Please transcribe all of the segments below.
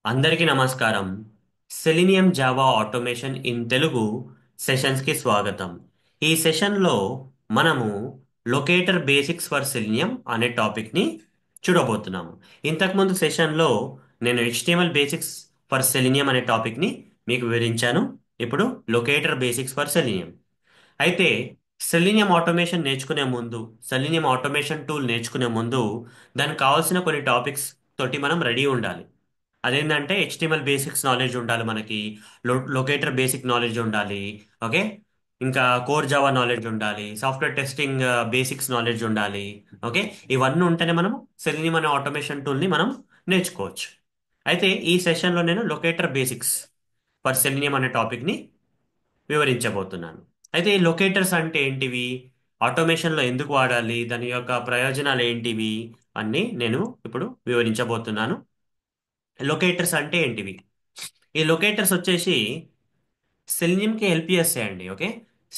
అందరికీ నమస్కారం. Selenium Java automation in Telugu సెషన్స్కి స్వాగతం. ఈ సెషన్లో మనము లొకేటర్ బేసిక్స్ ఫర్ సెలీనియం అనే టాపిక్ని చూడబోతున్నాము. ఇంతకుముందు సెషన్లో నేను HTML బేసిక్స్ ఫర్ సెలీనియం అనే టాపిక్ని మీకు వివరించాను. ఇప్పుడు లొకేటర్ బేసిక్స్ ఫర్ సెలీనియం. అయితే సెలీనియం ఆటోమేషన్ నేర్చుకునే ముందు, సెలీనియం ఆటోమేషన్ టూల్ నేర్చుకునే ముందు దానికి కావాల్సిన కొన్ని టాపిక్స్ తోటి మనం రెడీ ఉండాలి. అదేంటంటే HTML బేసిక్స్ నాలెడ్జ్ ఉండాలి మనకి. లొకేటర్ బేసిక్ నాలెడ్జ్ ఉండాలి. ఓకే. ఇంకా కోర్ జావా నాలెడ్జ్ ఉండాలి. సాఫ్ట్వేర్ టెస్టింగ్ బేసిక్స్ నాలెడ్జ్ ఉండాలి. ఓకే. ఇవన్నీ ఉంటేనే మనం సెలీనియం అనే ఆటోమేషన్ టూల్ని మనం నేర్చుకోవచ్చు. అయితే ఈ సెషన్లో నేను లొకేటర్ బేసిక్స్ ఫర్ సెలీనియం అనే టాపిక్ని వివరించబోతున్నాను. అయితే ఈ లొకేటర్స్ అంటే ఏంటివి, ఆటోమేషన్లో ఎందుకు వాడాలి, దాని యొక్క ప్రయోజనాలు ఏంటివి అన్నీ నేను ఇప్పుడు వివరించబోతున్నాను. లొకేటర్స్ అంటే ఏంటివి? ఈ లొకేటర్స్ వచ్చేసి సెలీనియంకి హెల్ప్ చేస్తాయండి. ఓకే.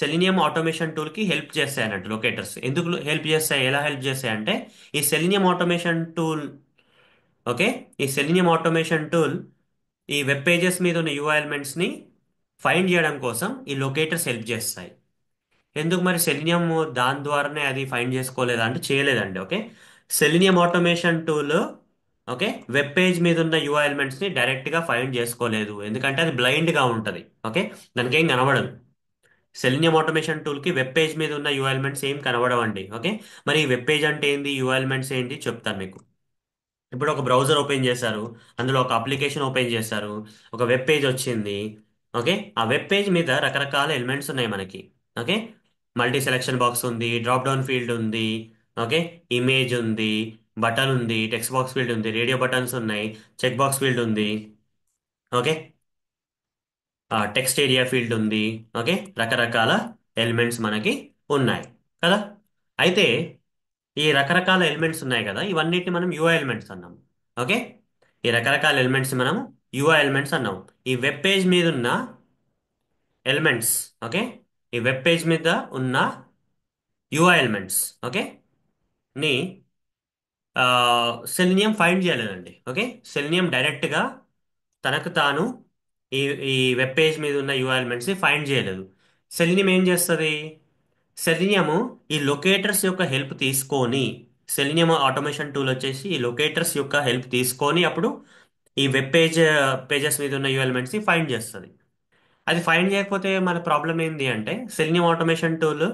సెలీనియం ఆటోమేషన్ టూల్కి హెల్ప్ చేస్తాయి అన్నట్టు లొకేటర్స్. ఎందుకు హెల్ప్ చేస్తాయి, ఎలా హెల్ప్ చేస్తాయి అంటే ఈ సెలీనియం ఆటోమేషన్ టూల్, ఓకే, ఈ సెలీనియం ఆటోమేషన్ టూల్ ఈ వెబ్ పేజెస్ మీద ఉన్న యూఐ ఎలిమెంట్స్ని ఫైండ్ చేయడం కోసం ఈ లొకేటర్స్ హెల్ప్ చేస్తాయి. ఎందుకు మరి సెలీనియం దాని ద్వారానే అది ఫైండ్ చేసుకోలేదా అంటే చేయలేదండి. Okay. Selenium automation tool, okay, web page మీద ఉన్న యూఐ ఎలిమెంట్స్ ని డైరెక్ట్ గా ఫైండ్ చేసుకోలేదు. ఎందుకంటే అది బ్లైండ్ గా ఉంటది. ఓకే. దానికి ఏం కనబడదు. సెలీనియం ఆటోమేషన్ టూల్ కి వెబ్ పేజ్ మీద ఉన్న యూఐ ఎలిమెంట్స్ ఏం కనబడవండి. ఓకే. మరి ఈ వెబ్ పేజ్ అంటే ఏంది, యూఐ ఎలిమెంట్స్ ఏంటి చెప్తాను మీకు. ఇప్పుడు ఒక బ్రౌజర్ ఓపెన్ చేశారు, అందులో ఒక అప్లికేషన్ ఓపెన్ చేశారు, ఒక వెబ్ పేజ్ వచ్చింది. ఓకే. ఆ వెబ్ పేజ్ మీద రకరకాల ఎలిమెంట్స్ ఉన్నాయి మనకి. ఓకే. మల్టీ సెలెక్షన్ బాక్స్ ఉంది, డ్రాప్ డౌన్ ఫీల్డ్ ఉంది, ఓకే, ఇమేజ్ ఉంది, బటన్ ఉంది, టెక్స్ట్ బాక్స్ ఫీల్డ్ ఉంది, రేడియో బటన్స్ ఉన్నాయి, చెక్ బాక్స్ ఫీల్డ్ ఉంది, ఓకే, టెక్స్ట్ ఏరియా ఫీల్డ్ ఉంది. ఓకే. రకరకాల ఎలిమెంట్స్ మనకి ఉన్నాయి కదా. అయితే ఈ రకరకాల ఎలిమెంట్స్ ఉన్నాయి కదా, ఇవన్నిటిని మనం యూఐ ఎలిమెంట్స్ అన్నాం. ఓకే. ఈ రకరకాల ఎలిమెంట్స్ మనం యూఐ ఎలిమెంట్స్ అన్నాం. ఈ వెబ్ పేజ్ మీద ఉన్న ఎలిమెంట్స్, ఓకే, ఈ వెబ్ పేజ్ మీద ఉన్న యూఐ ఎలిమెంట్స్, ఓకే, ని సెలీనియం ఫైండ్ చేయలేదండి. ఓకే. సెలీనియం డైరెక్ట్గా తనకు తాను ఈ ఈ వెబ్ పేజ్ మీద ఉన్న యూఐ ఎలిమెంట్స్ ని ఫైండ్ చేయలేదు. సెలీనియం ఏం చేస్తుంది, సెలీనియము ఈ లొకేటర్స్ యొక్క హెల్ప్ తీసుకొని, సెలీనియం ఆటోమేషన్ టూల్ వచ్చేసి ఈ లొకేటర్స్ యొక్క హెల్ప్ తీసుకొని అప్పుడు ఈ పేజెస్ మీద ఉన్న ఎలిమెంట్స్ ని ఫైండ్ చేస్తుంది. అది ఫైండ్ చేయకపోతే మన ప్రాబ్లం ఏంది అంటే, సెలీనియం ఆటోమేషన్ టూల్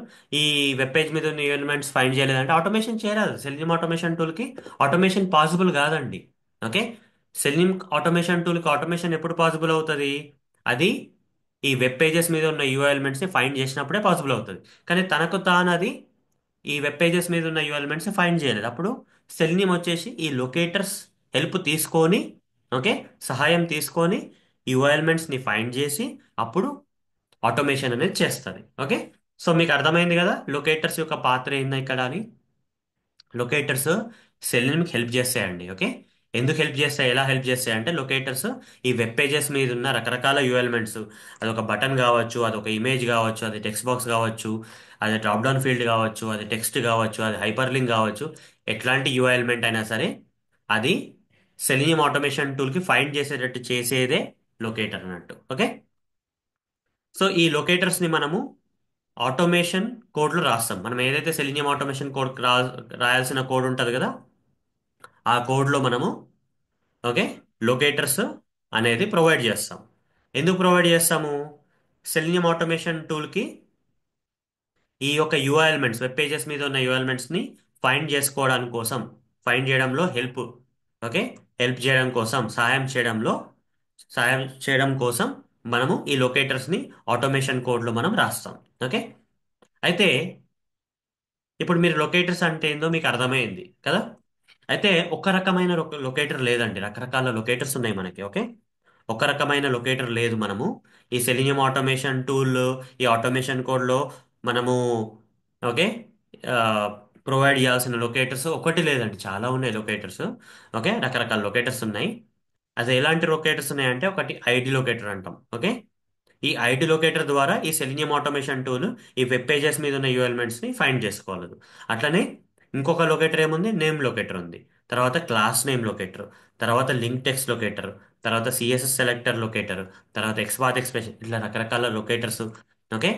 ఈ వెబ్ పేజ్ మీద ఉన్న ఎలిమెంట్స్ ఫైండ్ చేయలేదంటే ఆటోమేషన్ చేయరాదు. సెలీనియం ఆటోమేషన్ టూల్కి ఆటోమేషన్ పాసిబుల్ కాదండి. ఓకే. సెలీనియం ఆటోమేషన్ టూల్కి ఆటోమేషన్ ఎప్పుడు పాసిబుల్ అవుతుంది, అది ఈ వెబ్ పేజెస్ మీద ఉన్న యూఐ ఎలిమెంట్స్ ని ఫైండ్ చేసినప్పుడే పాసిబుల్ అవుతుంది. కానీ తనకు తాను అది ఈ వెబ్ పేజెస్ మీద ఉన్న యూఐ ఎలిమెంట్స్ ఫైండ్ చేయలేదు. అప్పుడు సెలీనియం వచ్చేసి ఈ లొకేటర్స్ హెల్ప్ తీసుకొని, ఓకే, సహాయం తీసుకొని ఈ యూఐ ఎలిమెంట్స్ ని ఫైండ్ చేసి అప్పుడు ఆటోమేషన్ అనేది చేస్తుంది. ఓకే. సో మీకు అర్థమైంది కదా లొకేటర్స్ యొక్క పాత్ర ఏంది ఇక్కడ అని. లొకేటర్స్ సెలీనియంకి హెల్ప్ చేస్తాయండి. ఓకే. ఎందుకు హెల్ప్ చేస్తాయి, ఎలా హెల్ప్ చేస్తాయి అంటే, లొకేటర్స్ ఈ వెబ్ పేజెస్ మీద ఉన్న రకరకాల యూ ఎలిమెంట్స్, అదొక బటన్ కావచ్చు, అదొక ఇమేజ్ కావచ్చు, అది టెక్స్ట్ బాక్స్ కావచ్చు, అది డ్రాప్ డౌన్ ఫీల్డ్ కావచ్చు, అది టెక్స్ట్ కావచ్చు, అది హైపర్ లింక్ కావచ్చు, ఎట్లాంటి యూ ఎలిమెంట్ అయినా సరే అది సెలీనియం ఆటోమేషన్ టూల్కి ఫైండ్ చేసేటట్టు చేసేదే లొకేటర్ అన్నట్టు. ఓకే. సో ఈ లొకేటర్స్ ని మనము ఆటోమేషన్ కోడ్లో రాస్తాం. మనం ఏదైతే సెలీనియం ఆటోమేషన్ కోడ్ రాయాల్సిన కోడ్ ఉంటుంది కదా, ఆ కోడ్లో మనము, ఓకే, లొకేటర్స్ అనేది ప్రొవైడ్ చేస్తాం. ఎందుకు ప్రొవైడ్ చేస్తాము, సెలీనియం ఆటోమేషన్ టూల్కి ఈ యొక్క యూఐ ఎలిమెంట్స్, వెబ్ పేజెస్ మీద ఉన్న యూఐ ఎలిమెంట్స్ ని ఫైండ్ చేసుకోవడానికి కోసం, ఫైండ్ చేయడంలో హెల్ప్, ఓకే, హెల్ప్ చేయడం కోసం, సహాయం చేయడం కోసం మనము ఈ లొకేటర్స్ ని ఆటోమేషన్ కోడ్లో మనం రాస్తాం. ఓకే. అయితే ఇప్పుడు మీరు లొకేటర్స్ అంటే ఏందో మీకు అర్థమైంది కదా. అయితే ఒక రకమైన లొకేటర్ లేదండి, రకరకాల లొకేటర్స్ ఉన్నాయి మనకి. ఓకే. ఒక రకమైన లొకేటర్ లేదు. మనము ఈ సెలీనియం ఆటోమేషన్ టూల్, ఈ ఆటోమేషన్ కోడ్లో మనము, ఓకే, ప్రొవైడ్ చేయాల్సిన లొకేటర్స్ ఒకటి లేదండి, చాలా ఉన్నాయి లొకేటర్స్. ఓకే. రకరకాల లొకేటర్స్ ఉన్నాయి. అది ఎలాంటి లొకేటర్స్ ఉన్నాయంటే, ఒకటి ఐడి లొకేటర్ అంటాం. ఓకే. ఈ ఐడి లొకేటర్ ద్వారా ఈ సెలీనియం ఆటోమేషన్ టూల్ ఈ వెబ్ పేజెస్ మీద ఉన్న యూ ఎలిమెంట్స్ ని ఫైండ్ చేసుకోగలదు. అట్లనే ఇంకొక లొకేటర్ ఏముంది, నేమ్ లొకేటర్ ఉంది. తర్వాత క్లాస్ నేమ్ లొకేటర్, తర్వాత లింక్ టెక్స్ట్ లొకేటర్, తర్వాత సిఎస్ఎస్ సెలెక్టర్ లొకేటర్, తర్వాత ఎక్స్పాత్ ఎక్స్ప్రెషన్, ఇట్లా రకరకాల లొకేటర్స్. ఓకే.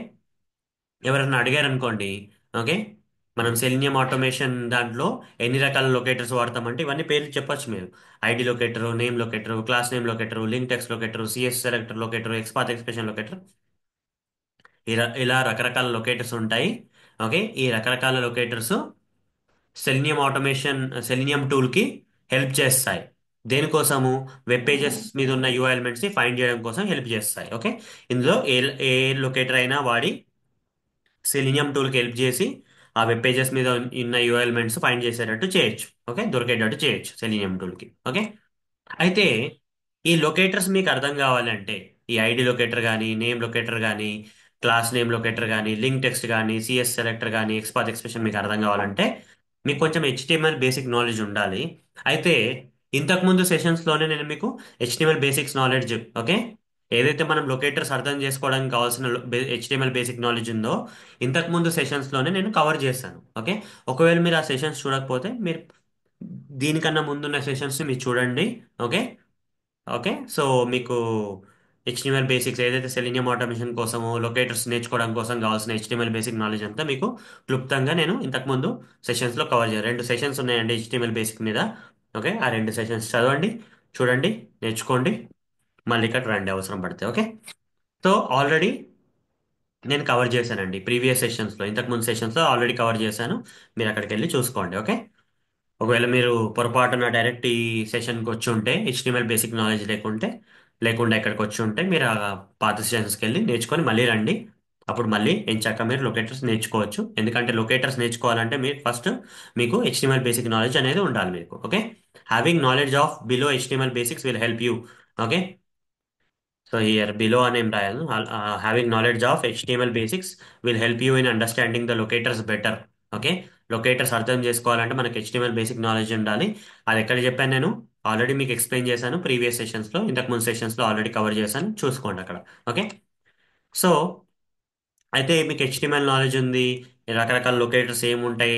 ఎవరైనా అడిగారు అనుకోండి. ఓకే. మనం సెలినియం ఆటోమేషన్ దాంట్లో ఎన్ని రకాల లొకేటర్స్ వాడతామంటే ఇవన్నీ పేర్లు చెప్పొచ్చు మీరు. ID locator, name locator, class name locator, link text locator, CSS selector locator, XPath expression locator, ఇలా రకరకాల లొకేటర్స్ ఉంటాయి. ఓకే. ఈ రకరకాల లొకేటర్స్ సెలినియం ఆటోమేషన్, సెలినియం టూల్కి హెల్ప్ చేస్తాయి. దేనికోసము? వెబ్ పేజెస్ మీద ఉన్న యూఐ ఎలిమెంట్స్ని ఫైండ్ చేయడం కోసం హెల్ప్ చేస్తాయి. ఓకే. ఇందులో ఏ లొకేటర్ అయినా వాడి సెలినియం టూల్కి హెల్ప్ చేసి ఆ వెబ్ పేజెస్ మీద ఉన్న యూఐ ఎలిమెంట్స్ ఫైండ్ చేసేటట్టు చేయొచ్చు. ఓకే. దొరికేటట్టు చేయొచ్చు సెలినియం టూల్కి. ఓకే. అయితే ఈ లొకేటర్స్ మీకు అర్థం కావాలంటే, ఈ ఐడి లొకేటర్ కానీ, నేమ్ లొకేటర్ కానీ, క్లాస్ నేమ్ లొకేటర్ కానీ, లింక్ టెక్స్ట్ కానీ, సిఎస్ సెలెక్టర్ కానీ, ఎక్స్పాత్ ఎక్స్ప్రెషన్ మీకు అర్థం కావాలంటే మీకు కొంచెం హెచ్టిఎంఎల్ బేసిక్ నాలెడ్జ్ ఉండాలి. అయితే ఇంతకుముందు సెషన్స్లోనే నేను మీకు హెచ్టిఎంఎల్ బేసిక్స్ నాలెడ్జ్, ఓకే, ఏదైతే మనం లొకేటర్స్ అర్థం చేసుకోవడానికి కావాల్సిన హెచ్టిఎంఎల్ బేసిక్ నాలెడ్జ్ ఉందో ఇంతకుముందు సెషన్స్లోనే నేను కవర్ చేశాను. ఓకే. ఒకవేళ మీరు ఆ సెషన్స్ చూడకపోతే మీరు దీనికన్నా ముందున్న సెషన్స్ మీరు చూడండి. ఓకే. ఓకే. సో మీకు హెచ్టిఎంఎల్ బేసిక్స్ ఏదైతే సెలీనియం ఆటోమేషన్ కోసము లొకేటర్స్ నేర్చుకోవడం కోసం కావాల్సిన హెచ్టిఎంఎల్ బేసిక్ నాలెడ్జ్ అంతా మీకు క్లుప్తంగా నేను ఇంతకుముందు సెషన్స్లో కవర్ చేయాలి. 2 సెషన్స్ ఉన్నాయండి హెచ్టిఎంఎల్ బేసిక్ మీద. ఓకే. ఆ 2 సెషన్స్ చదవండి, చూడండి, నేర్చుకోండి, మళ్ళీ ఇక్కడ రండి అవసరం పడితే. ఓకే. సో ఆల్రెడీ నేను కవర్ చేశానండి ప్రీవియస్ సెషన్స్లో, ఇంతకుముందు సెషన్స్లో ఆల్రెడీ కవర్ చేశాను. మీరు అక్కడికి వెళ్ళి చూసుకోండి. ఓకే. ఒకవేళ మీరు పొరపాటున డైరెక్ట్ ఈ సెషన్కి వచ్చి ఉంటే హెచ్టిఎంఎల్ బేసిక్ నాలెడ్జ్ లేకుండా ఇక్కడికి వచ్చి ఉంటే మీరు ఆ పాత సెషన్స్కి వెళ్ళి నేర్చుకొని మళ్ళీ రండి. అప్పుడు మళ్ళీ ఎంచక్క మీరు లొకేటర్స్ నేర్చుకోవచ్చు. ఎందుకంటే లొకేటర్స్ నేర్చుకోవాలంటే మీరు ఫస్ట్ మీకు హెచ్టిఎంఎల్ బేసిక్ నాలెడ్జ్ అనేది ఉండాలి మీకు. Okay. Having knowledge of below HTML basics will help you. Okay. So here below అని ఏం రాయాలి, having knowledge of HTML basics will help you in understanding the locators better. Okay. Locators అర్థం చేసుకోవాలంటే మనకి HTML basic knowledge ఉండాలి. అది ఎక్కడ చెప్పాను నేను? ఆల్రెడీ మీకు ఎక్స్ప్లెయిన్ చేశాను ప్రీవియస్ సెషన్స్లో, ఇంతకుముందు సెషన్స్లో ఆల్రెడీ కవర్ చేశాను, చూసుకోండి అక్కడ. ఓకే. సో అయితే మీకు హెచ్టిఎంఎల్ నాలెడ్జ్ ఉంది, రకరకాల లొకేటర్స్ ఏముంటాయి,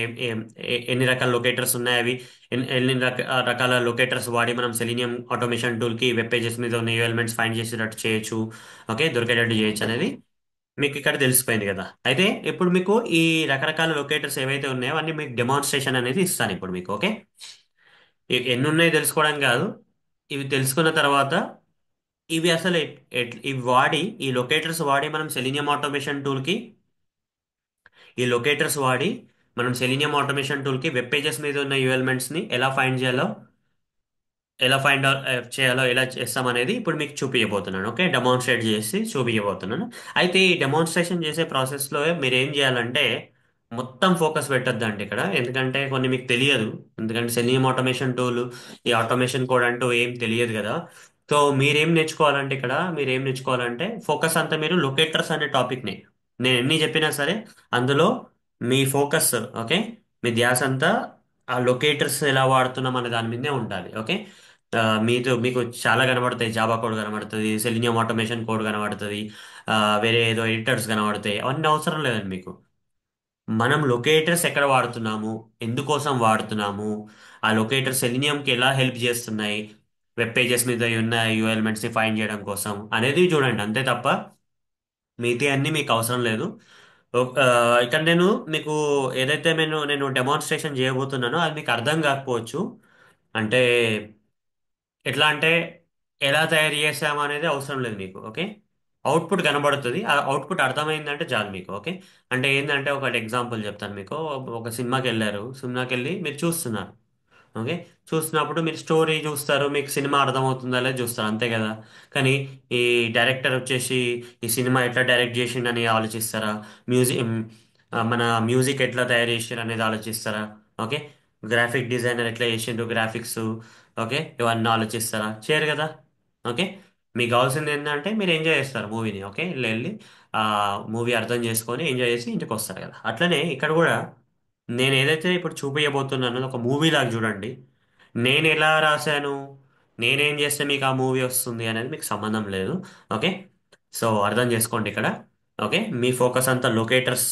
ఎన్ని రకాల లొకేటర్స్ ఉన్నాయి, అవి రకాల లొకేటర్స్ వాడి మనం సెలీనియం ఆటోమేషన్ టూల్కి వెబ్ పేజెస్ మీద ఉన్న ఎలిమెంట్స్ ఫైండ్ చేసేటట్టు చేయొచ్చు. ఓకే. దొరికేటట్టు చేయొచ్చు అనేది మీకు ఇక్కడ తెలిసిపోయింది కదా. అయితే ఇప్పుడు మీకు ఈ రకరకాల లొకేటర్స్ ఏవైతే ఉన్నాయో అన్ని మీకు డెమాన్స్ట్రేషన్ అనేది ఇస్తాను ఇప్పుడు మీకు. ఓకే. ఎన్ని ఉన్నాయో తెలుసుకోవడం కాదు, ఇవి తెలుసుకున్న తర్వాత ఇవి అసలు ఇవి వాడి, ఈ లొకేటర్స్ వాడి మనం సెలీనియం ఆటోమేషన్ టూల్కి, ఈ లొకేటర్స్ వాడి మనం సెలీనియం ఆటోమేషన్ టూల్కి వెబ్ పేజెస్ మీద ఉన్న యూఎల్మెంట్స్ని ఎలా ఫైండ్ చేయాలో ఎలా చేస్తాం అనేది ఇప్పుడు మీకు చూపించబోతున్నాను. ఓకే. డెమాన్స్ట్రేట్ చేసి చూపించబోతున్నాను. అయితే ఈ డెమాన్స్ట్రేషన్ చేసే ప్రాసెస్లో మీరు ఏం చేయాలంటే మొత్తం ఫోకస్ పెట్టొద్దండి ఇక్కడ, ఎందుకంటే కొన్ని మీకు తెలియదు. ఎందుకంటే సెలీనియం ఆటోమేషన్ టూల్, ఈ ఆటోమేషన్ కోడ్ అంటూ ఏం తెలియదు కదా. సో మీరేం నేర్చుకోవాలంటే ఫోకస్ అంతా మీరు లొకేటర్స్ అనే టాపిక్ని, నేను ఎన్ని చెప్పినా సరే అందులో మీ ఫోకస్, ఓకే, మీ ధ్యాస అంతా ఆ లొకేటర్స్ ఎలా వాడుతున్నాం అనే దాని మీదే ఉండాలి. ఓకే. మీకు చాలా కనబడతాయి, జావా కోడ్ కనబడుతుంది, సెలీనియం ఆటోమేషన్ కోడ్ కనబడుతుంది, ఆ, వేరే ఏదో ఎడిటర్స్ కనబడతాయి, అవన్నీ అవసరం లేదండి మీకు. మనం లొకేటర్స్ ఎక్కడ వాడుతున్నాము, ఎందుకోసం వాడుతున్నాము, ఆ లొకేటర్ సెలీనియంకి ఎలా హెల్ప్ చేస్తున్నాయి, వెబ్ పేజెస్ మీద ఉన్న యూఎల్మెంట్స్ని ఫైండ్ చేయడం కోసం అనేది చూడండి, అంతే తప్ప మిగతా అన్ని మీకు అవసరం లేదు. ఇక్కడ నేను మీకు ఏదైతే నేను డెమాన్స్ట్రేషన్ చేయబోతున్నానో అది మీకు అర్థం కాకపోవచ్చు. అంటే ఎట్లా అంటే ఎలా తయారు చేసాము అనేది అవసరం లేదు మీకు. ఓకే. అవుట్పుట్ కనబడుతుంది, ఆ అవుట్పుట్ అర్థమైందంటే చాలు మీకు. ఓకే. అంటే ఏంటంటే ఒకటి ఎగ్జాంపుల్ చెప్తాను మీకు. ఒక సినిమాకి వెళ్ళారు, సినిమాకి వెళ్ళి మీరు చూస్తున్నారు. ఓకే. చూస్తున్నప్పుడు మీరు స్టోరీ చూస్తారు, మీకు సినిమా అర్థమవుతుందా లేదా చూస్తారు, అంతే కదా. కానీ ఈ డైరెక్టర్ వచ్చేసి ఈ సినిమా ఎట్లా డైరెక్ట్ చేసిండని ఆలోచిస్తారా? మ్యూజిక్, మన మ్యూజిక్ ఎట్లా తయారు చేసారు అనేది ఆలోచిస్తారా? ఓకే. గ్రాఫిక్ డిజైనర్ ఎట్లా చేసిండు గ్రాఫిక్స్, ఓకే, ఇవన్నీ ఆలోచిస్తారా? చేయరు కదా. ఓకే. మీకు కావాల్సింది ఏంటంటే మీరు ఎంజాయ్ చేస్తారు మూవీని. ఓకే. వెళ్ళి ఆ మూవీ అర్థం చేసుకొని ఎంజాయ్ చేసి ఇంటికి వస్తారు కదా. అట్లనే ఇక్కడ కూడా నేను ఏదైతే ఇప్పుడు చూపించబోతున్నానో ఒక మూవీ లాగా చూడండి. నేను ఎలా రాశాను, నేనేం చేస్తే మీకు ఆ మూవీ వస్తుంది అనేది మీకు సంబంధం లేదు. ఓకే. సో అర్థం చేసుకోండి ఇక్కడ. ఓకే. మీ ఫోకస్ అంతా లొకేటర్స్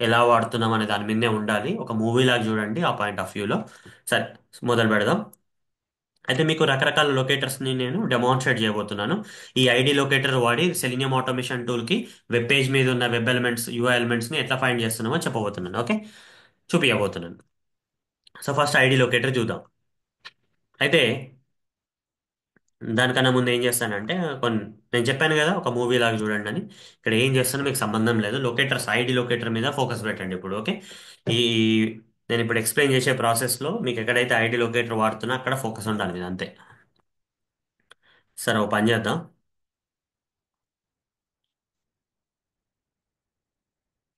ఎలా వాడుతున్నాం అనే దాని మీదనే ఉండాలి. ఒక మూవీ లాగా చూడండి ఆ పాయింట్ ఆఫ్ వ్యూలో. సరే, మొదలు పెడదాం. అయితే మీకు రకరకాల లొకేటర్స్ని నేను డెమాన్స్ట్రేట్ చేయబోతున్నాను. ఈ ఐడి లొకేటర్ వాడి సెలీనియం ఆటోమేషన్ టూల్కి వెబ్ పేజ్ మీద ఉన్న వెబ్ ఎలిమెంట్స్, యూఐ ఎలిమెంట్స్ని ఎట్లా ఫైండ్ చేస్తున్నామో చెప్పబోతున్నాను. ఓకే, చూపించబోతున్నాను. సో ఫస్ట్ ఐడి లొకేటర్ చూద్దాం. అయితే దానికన్నా ముందు ఏం చేస్తానంటే, కొన్ని నేను చెప్పాను కదా ఒక మూవీ లాగా చూడండి అని. ఇక్కడ ఏం చేస్తానో మీకు సంబంధం లేదు. లొకేటర్స్, ఐడి లొకేటర్ మీద ఫోకస్ పెట్టండి ఇప్పుడు. ఓకే, ఈ నేను ఇప్పుడు ఎక్స్ప్లెయిన్ చేసే ప్రాసెస్లో మీకు ఎక్కడైతే ఐడి లొకేటర్ వాడుతున్నా అక్కడ ఫోకస్ ఉండాలి మీద, అంతే. సరే, ఓ పని చేద్దాం.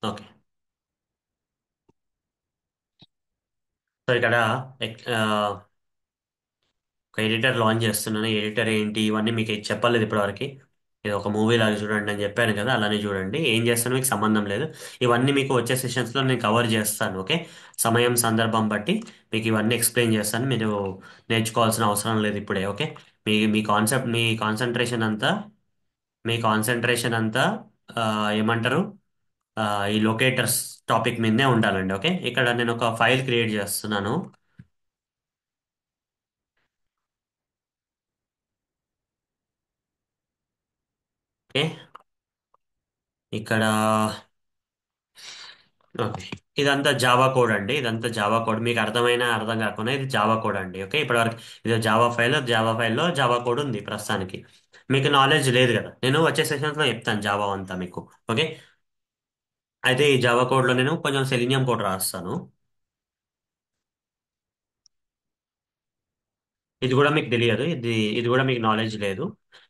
ఓకే, సో ఇక్కడ ఎక్- ఆ, ఒక ఎడిటర్ లాంచ్ చేస్తున్నాను. ఎడిటర్ ఏంటి ఇవన్నీ మీకు చెప్పలేదు ఇప్పటివరకు. ఇది ఒక మూవీ లాగా చూడండి అని చెప్పాను కదా, అలానే చూడండి. ఏం చేస్తానో మీకు సంబంధం లేదు. ఇవన్నీ మీకు వచ్చే సెషన్స్లో నేను కవర్ చేస్తాను. ఓకే, సమయం సందర్భం బట్టి మీకు ఇవన్నీ ఎక్స్ప్లెయిన్ చేస్తాను. మీరు నేర్చుకోవాల్సిన అవసరం లేదు ఇప్పుడే. ఓకే, మీ మీ కాన్సెప్ట్, మీ కాన్సన్ట్రేషన్ అంతా ఆ, ఏమంటారు, ఆ, ఈ లొకేటర్స్ టాపిక్ మీదనే ఉండాలండి. ఓకే, ఇక్కడ నేను ఒక ఫైల్ క్రియేట్ చేస్తున్నాను. ఓకే, ఇక్కడ ఓకే, ఇదంతా జావా కోడ్ అండి. ఇదంతా జావా కోడ్. మీకు అర్థమైనా అర్థం కాకుండా ఇది జావా కోడ్ అండి. ఓకే, ఇప్పటివరకు ఇది జావా ఫైల్లో జావా కోడ్ ఉంది ప్రస్తుతానికి. మీకు నాలెడ్జ్ లేదు కదా, నేను వచ్చే సెషన్స్లో చెప్తాను జావా అంతా మీకు. ఓకే, అయితే ఈ జావా కోడ్లో నేను కొంచెం సెలీనియం కోడ్ రాస్తాను. ఇది కూడా మీకు తెలియదు, ఇది కూడా మీకు నాలెడ్జ్ లేదు.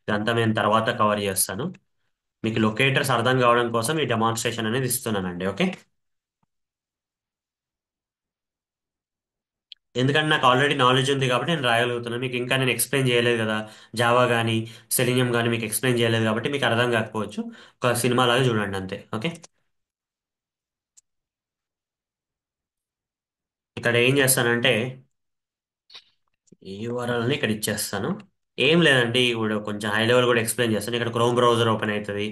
ఇదంతా నేను తర్వాత కవర్ చేస్తాను. మీకు లొకేటర్స్ అర్థం కావడం కోసం ఈ డెమాన్స్ట్రేషన్ అనేది ఇస్తున్నానండి. ఓకే, ఎందుకంటే నాకు ఆల్రెడీ నాలెడ్జ్ ఉంది కాబట్టి నేను రాయగలుగుతున్నాను. మీకు ఇంకా నేను ఎక్స్ప్లెయిన్ చేయలేదు కదా, జావా కానీ సెలీనియం కానీ మీకు ఎక్స్ప్లెయిన్ చేయలేదు కాబట్టి మీకు అర్థం కాకపోవచ్చు. ఒక సినిమా లాగా చూడండి అంతే. ఓకే, ఇక్కడ ఏం చేస్తానంటే ఈ యూఆర్ఎల్ని ఇక్కడ ఇచ్చేస్తాను. ఏం లేదండి, ఇప్పుడు కొంచెం హై లెవెల్ కూడా ఎక్స్ప్లెయిన్ చేస్తాను. ఇక్కడ క్రోమ్ బ్రౌజర్ ఓపెన్ అవుతుంది.